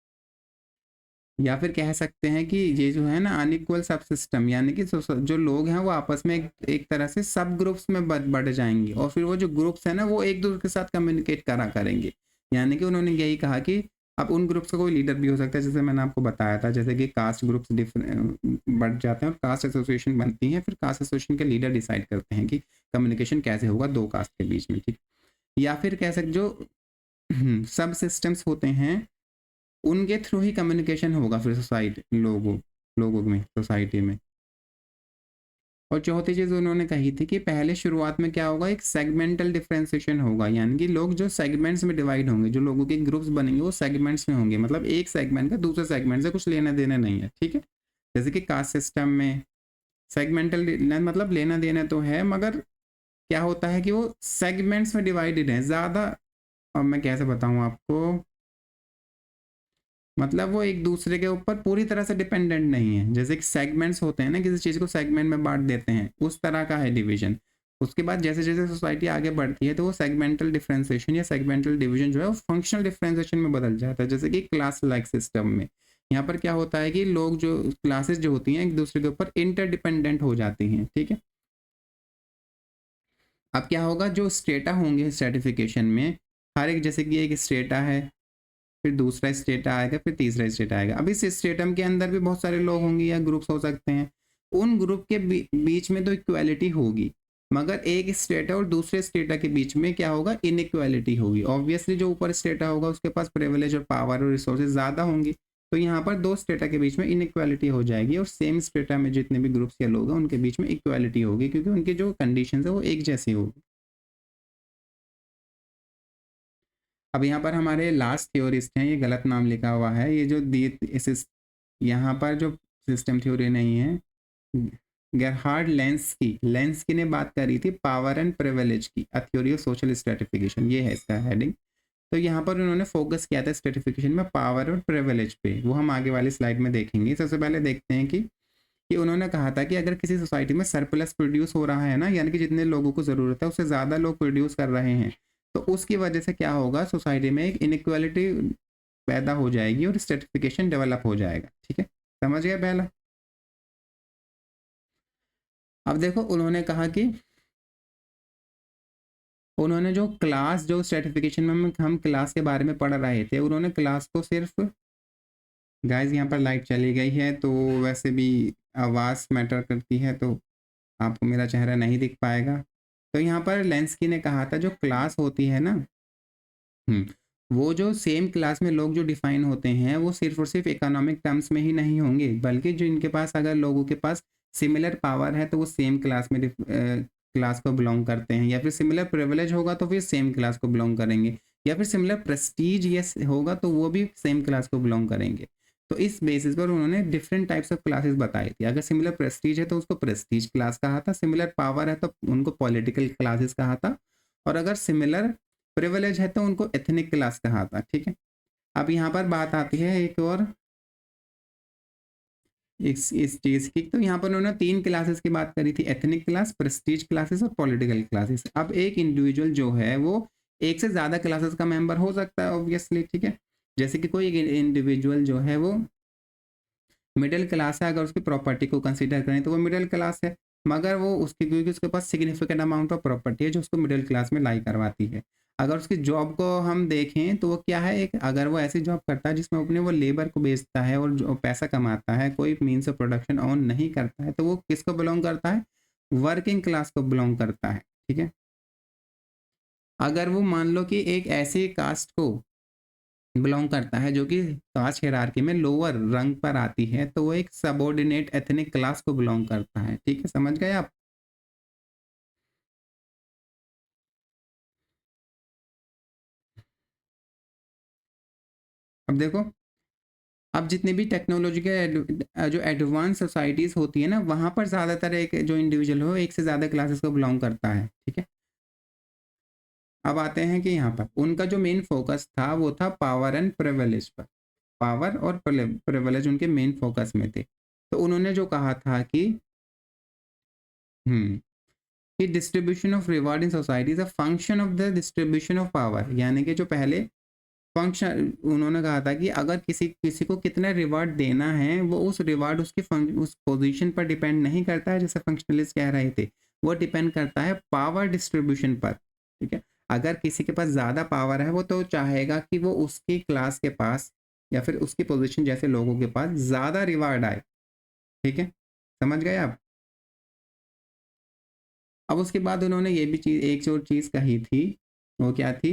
या फिर कह सकते हैं कि ये जो है ना अनइक्वल सब सिस्टम, यानी कि जो लोग हैं वो आपस में एक तरह से सब ग्रुप्स में बढ़ जाएंगे और फिर वो जो ग्रुप्स हैं ना वो एक दूसरे के साथ कम्युनिकेट करा करेंगे। यानी कि उन्होंने यही कहा कि अब उन ग्रुप्स का कोई लीडर भी हो सकता है, जैसे मैंने आपको बताया था, जैसे कि कास्ट ग्रुप्स बढ़ जाते हैं और कास्ट एसोसिएशन बनती है, फिर कास्ट एसोसिएशन के लीडर डिसाइड करते हैं कि कम्युनिकेशन कैसे होगा दो कास्ट के बीच में। ठीक। या फिर कह सकते जो सब सिस्टम्स होते हैं उनके थ्रू ही कम्युनिकेशन होगा फिर सोसाइटी लोगों में, सोसाइटी में। और चौथी चीज उन्होंने कही थी कि पहले शुरुआत में क्या होगा, एक सेगमेंटल डिफरेंशिएशन होगा, यानी कि लोग जो सेगमेंट्स में डिवाइड होंगे, जो लोगों के ग्रुप्स बनेंगे वो सेगमेंट्स में होंगे, मतलब एक सेगमेंट का दूसरे सेगमेंट से कुछ लेना देना नहीं है। ठीक है। जैसे कि कास्ट सिस्टम में सेगमेंटल मतलब लेना देना तो है, मगर क्या होता है कि वो सेगमेंट्स में डिवाइडेड है ज़्यादा। अब मैं कैसे बताऊँ आपको, मतलब वो एक दूसरे के ऊपर पूरी तरह से डिपेंडेंट नहीं है। जैसे कि सेगमेंट्स होते हैं ना, किसी चीज़ को सेगमेंट में बांट देते हैं, उस तरह का है डिवीजन। उसके बाद जैसे जैसे सोसाइटी आगे बढ़ती है तो वो सेगमेंटल डिफरेंशिएशन या सेगमेंटल डिवीजन जो है वो फंक्शनल डिफरेंशिएशन में बदल जाता है, जैसे कि क्लास लाइक सिस्टम में। यहाँ पर क्या होता है कि लोग जो क्लासेस जो होती हैं एक दूसरे के ऊपर इंटरडिपेंडेंट हो जाती हैं। ठीक है। अब क्या होगा, जो स्टेटा होंगे स्ट्रेटिफिकेशन में, हर एक जैसे कि एक स्टेटा है, फिर दूसरा स्टेटा आएगा, फिर तीसरा स्टेटा आएगा। अब इस स्टेटम के अंदर भी बहुत सारे लोग होंगे या ग्रुप्स हो सकते हैं। उन ग्रुप के बीच में तो इक्वालिटी होगी, मगर एक स्टेटा और दूसरे स्टेटा के बीच में क्या होगा, इनइक्वालिटी होगी। ऑब्वियसली जो ऊपर स्टेटा होगा उसके पास प्रिविलेज और पावर और रिसोर्सेज ज़्यादा होंगी, तो यहाँ पर दो स्टेटा के बीच में इनइक्वालिटी हो जाएगी और सेम स्टेटा में जितने भी ग्रुप्स या लोग हैं उनके बीच में इक्वालिटी होगी, क्योंकि उनकी जो कंडीशन है वो एक जैसी होगी। अब यहाँ पर हमारे लास्ट थ्योरिस्ट हैं, ये गलत नाम लिखा हुआ है, ये जो यहाँ पर जो सिस्टम थ्योरी नहीं है, गेरहार्ड लेंस्की ने बात करी थी पावर एंड प्रिविलेज की, a theory of social stratification, ये है इसका हेडिंग। तो यहाँ पर उन्होंने फोकस किया था स्ट्रेटिफिकेशन में पावर और प्रिविलेज पे, वो हम आगे वाली स्लाइड में देखेंगे। सबसे पहले देखते हैं कि उन्होंने कहा था कि अगर किसी सोसाइटी में सरप्लस प्रोड्यूस हो रहा है ना, यानी कि जितने लोगों को ज़रूरत है उससे ज़्यादा लोग प्रोड्यूस कर रहे हैं, तो उसकी वजह से क्या होगा, सोसाइटी में एक इनइक्वालिटी पैदा हो जाएगी और स्ट्रेटिफिकेशन डेवलप हो जाएगा। ठीक है, समझ गए पहला। अब देखो उन्होंने कहा कि उन्होंने जो स्ट्रेटिफिकेशन में हम क्लास के बारे में पढ़ रहे थे, उन्होंने क्लास को सिर्फ, गाइस यहाँ पर लाइट चली गई है तो वैसे भी आवाज़ मैटर करती है, तो आपको मेरा चेहरा नहीं दिख पाएगा। तो यहाँ पर लेंस्की ने कहा था जो क्लास होती है ना, वो जो सेम क्लास में लोग जो डिफाइन होते हैं वो सिर्फ और सिर्फ इकोनॉमिक टर्म्स में ही नहीं होंगे, बल्कि जो इनके पास अगर लोगों के पास सिमिलर पावर है तो वो सेम क्लास में क्लास को बिलोंग करते हैं, या फिर सिमिलर प्रिविलेज होगा तो फिर सेम क्लास को बिलोंग करेंगे, या फिर सिमिलर प्रेस्टीज यस होगा तो वो भी सेम क्लास को बिलोंग करेंगे। तो इस बेसिस पर उन्होंने डिफरेंट टाइप्स ऑफ क्लासेस बताई थी। अगर सिमिलर प्रेस्टीज है तो उसको प्रेस्टीज क्लास कहा था, सिमिलर पावर है तो उनको पॉलिटिकल क्लासेस कहा था, और अगर सिमिलर प्रिविलेज है तो उनको एथनिक क्लास कहा था। ठीक है, अब यहाँ पर बात आती है एक और इस चीज़ की, तो यहाँ पर उन्होंने 3 क्लासेस की बात करी थी, एथनिक क्लास, प्रेस्टीज क्लासेस और पॉलिटिकल क्लासेस। अब एक इंडिविजुअल जो है वो एक से ज़्यादा क्लासेस का मेंबर हो सकता है ऑब्वियसली। ठीक है, जैसे कि कोई इंडिविजुअल जो है वो मिडिल क्लास है, अगर उसकी प्रॉपर्टी को कंसीडर करें तो वो मिडिल क्लास है, मगर वो उसकी क्योंकि उसके पास सिग्निफिकेंट अमाउंट ऑफ प्रॉपर्टी है जो उसको मिडिल क्लास में लाई करवाती है। अगर उसकी जॉब को हम देखें तो वो क्या है, एक अगर वो ऐसी जॉब करता है जिसमें अपने वो लेबर को बेचता है और जो पैसा कमाता है, कोई मीन्स ऑफ प्रोडक्शन ऑन नहीं करता है, तो वो किसको बिलोंग करता है, वर्किंग क्लास को बिलोंग करता है। ठीक है, अगर वो मान लो कि एक ऐसी कास्ट को बिलोंग करता है जो कि कास्ट हायरार्की में लोअर रंग पर आती है, तो वो एक सबऑर्डिनेट एथनिक क्लास को बिलोंग करता है। ठीक है, समझ गए आप। अब देखो, अब जितने भी टेक्नोलॉजी के जो एडवांस सोसाइटीज होती है ना, वहां पर ज्यादातर एक जो इंडिविजुअल हो एक से ज्यादा क्लासेस को बिलोंग करता है। ठीक है, अब आते हैं कि यहाँ पर उनका जो मेन फोकस था वो था पावर एंड प्रिविलेज पर, पावर और प्रिविलेज उनके मेन फोकस में थे। तो उन्होंने जो कहा था कि हम्म कि distribution of reward in society is a function of the distribution of power, यानी कि जो पहले फंक्शन उन्होंने कहा था कि अगर किसी किसी को कितना रिवार्ड देना है वो उस रिवार्ड उस पोजीशन पर डिपेंड नहीं करता है, जैसे फंक्शनलिस्ट कह रहे थे, वो डिपेंड करता है पावर डिस्ट्रीब्यूशन पर। ठीक है, अगर किसी के पास ज़्यादा पावर है वो तो चाहेगा कि वो उसकी क्लास के पास या फिर उसकी पोजीशन जैसे लोगों के पास ज़्यादा रिवार्ड आए। ठीक है, समझ गए आप। अब उसके बाद उन्होंने ये भी चीज़ एक और चीज़ कही थी, वो क्या थी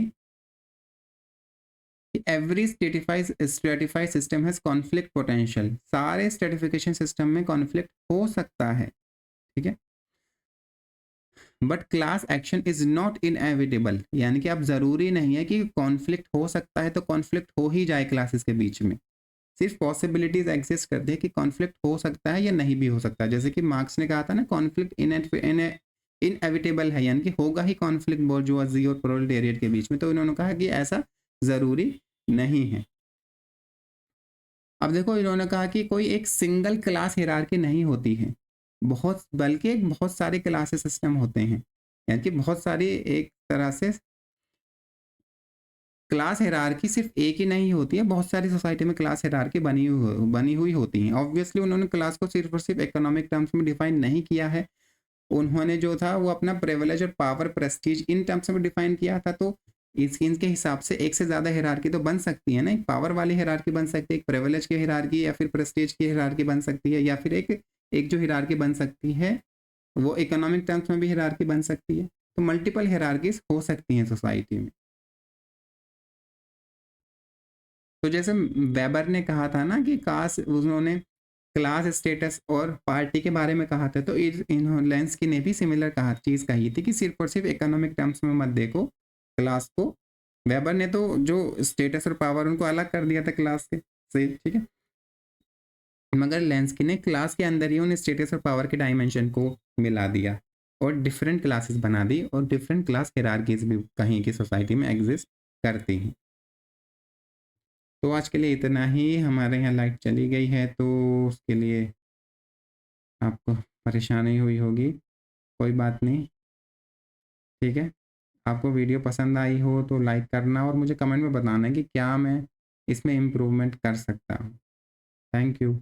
कि every stratified system has conflict potential, सारे स्ट्रेटिफिकेशन सिस्टम में कॉन्फ्लिक्ट हो सकता है। ठीक है, but class action is not inevitable, यानी कि अब ज़रूरी नहीं है कि कॉन्फ्लिक्ट हो सकता है तो कॉन्फ्लिक्ट हो ही जाए क्लासेस के बीच में, सिर्फ पॉसिबिलिटीज एग्जिस्ट करते हैं कि कॉन्फ्लिक्ट हो सकता है या नहीं भी हो सकता है। जैसे कि मार्क्स ने कहा था ना, कॉन्फ्लिक्ट इनएविटेबल है, यानी कि होगा ही कॉन्फ्लिक्ट बोर्जुआजी और प्रोलेटेरिएट के बीच में। तो इन्होंने कहा कि ऐसा ज़रूरी नहीं है। अब देखो, इन्होंने कहा कि कोई एक सिंगल क्लास हायरार्की नहीं होती है, बहुत बल्कि एक बहुत सारे क्लासेस सिस्टम होते हैं, यानी कि बहुत सारी एक तरह से क्लास हायरार्की सिर्फ एक ही नहीं होती है, बहुत सारी सोसाइटी में क्लास हायरार्की बनी हुई होती हैं। ऑब्वियसली उन्होंने क्लास को सिर्फ और सिर्फ इकोनॉमिक टर्म्स में डिफाइन नहीं किया है, उन्होंने जो था वो अपना प्रिविलेज और पावर प्रेस्टीज इन टर्म्स में डिफाइन किया था। तो इनके हिसाब से एक से ज़्यादा हायरार्की तो बन सकती है ना, एक पावर वाली हायरार्की बन सकती है, एक प्रिविलेज की हायरार्की या फिर प्रेस्टीज की हायरार्की बन सकती है, या फिर एक एक जो हायरार्की बन सकती है वो इकोनॉमिक टर्म्स में भी हायरार्की बन सकती है। तो मल्टीपल हायरार्कीज हो सकती हैं सोसाइटी में। तो जैसे वेबर ने कहा था ना कि कास्ट, उन्होंने क्लास स्टेटस और पार्टी के बारे में कहा था, तो इन्होंने लेंस्की ने भी सिमिलर कहा चीज़ कही थी कि सिर्फ और सिर्फ इकोनॉमिक टर्म्स में मत देखो क्लास को, वेबर ने तो जो स्टेटस और पावर उनको अलग कर दिया था क्लास के से, ठीक है, मगर लेंस्की ने क्लास के अंदर ही उन स्टेटस और पावर के डायमेंशन को मिला दिया और डिफरेंट क्लासेस बना दी, और डिफरेंट क्लास हायरार्कीज भी कहीं की सोसाइटी में एग्जिस्ट करती हैं। तो आज के लिए इतना ही। हमारे यहाँ लाइट चली गई है तो उसके लिए आपको परेशानी हुई होगी, कोई बात नहीं, ठीक है। आपको वीडियो पसंद आई हो तो लाइक करना और मुझे कमेंट में बताना कि क्या मैं इसमें इम्प्रूवमेंट कर सकता हूँ। Thank you.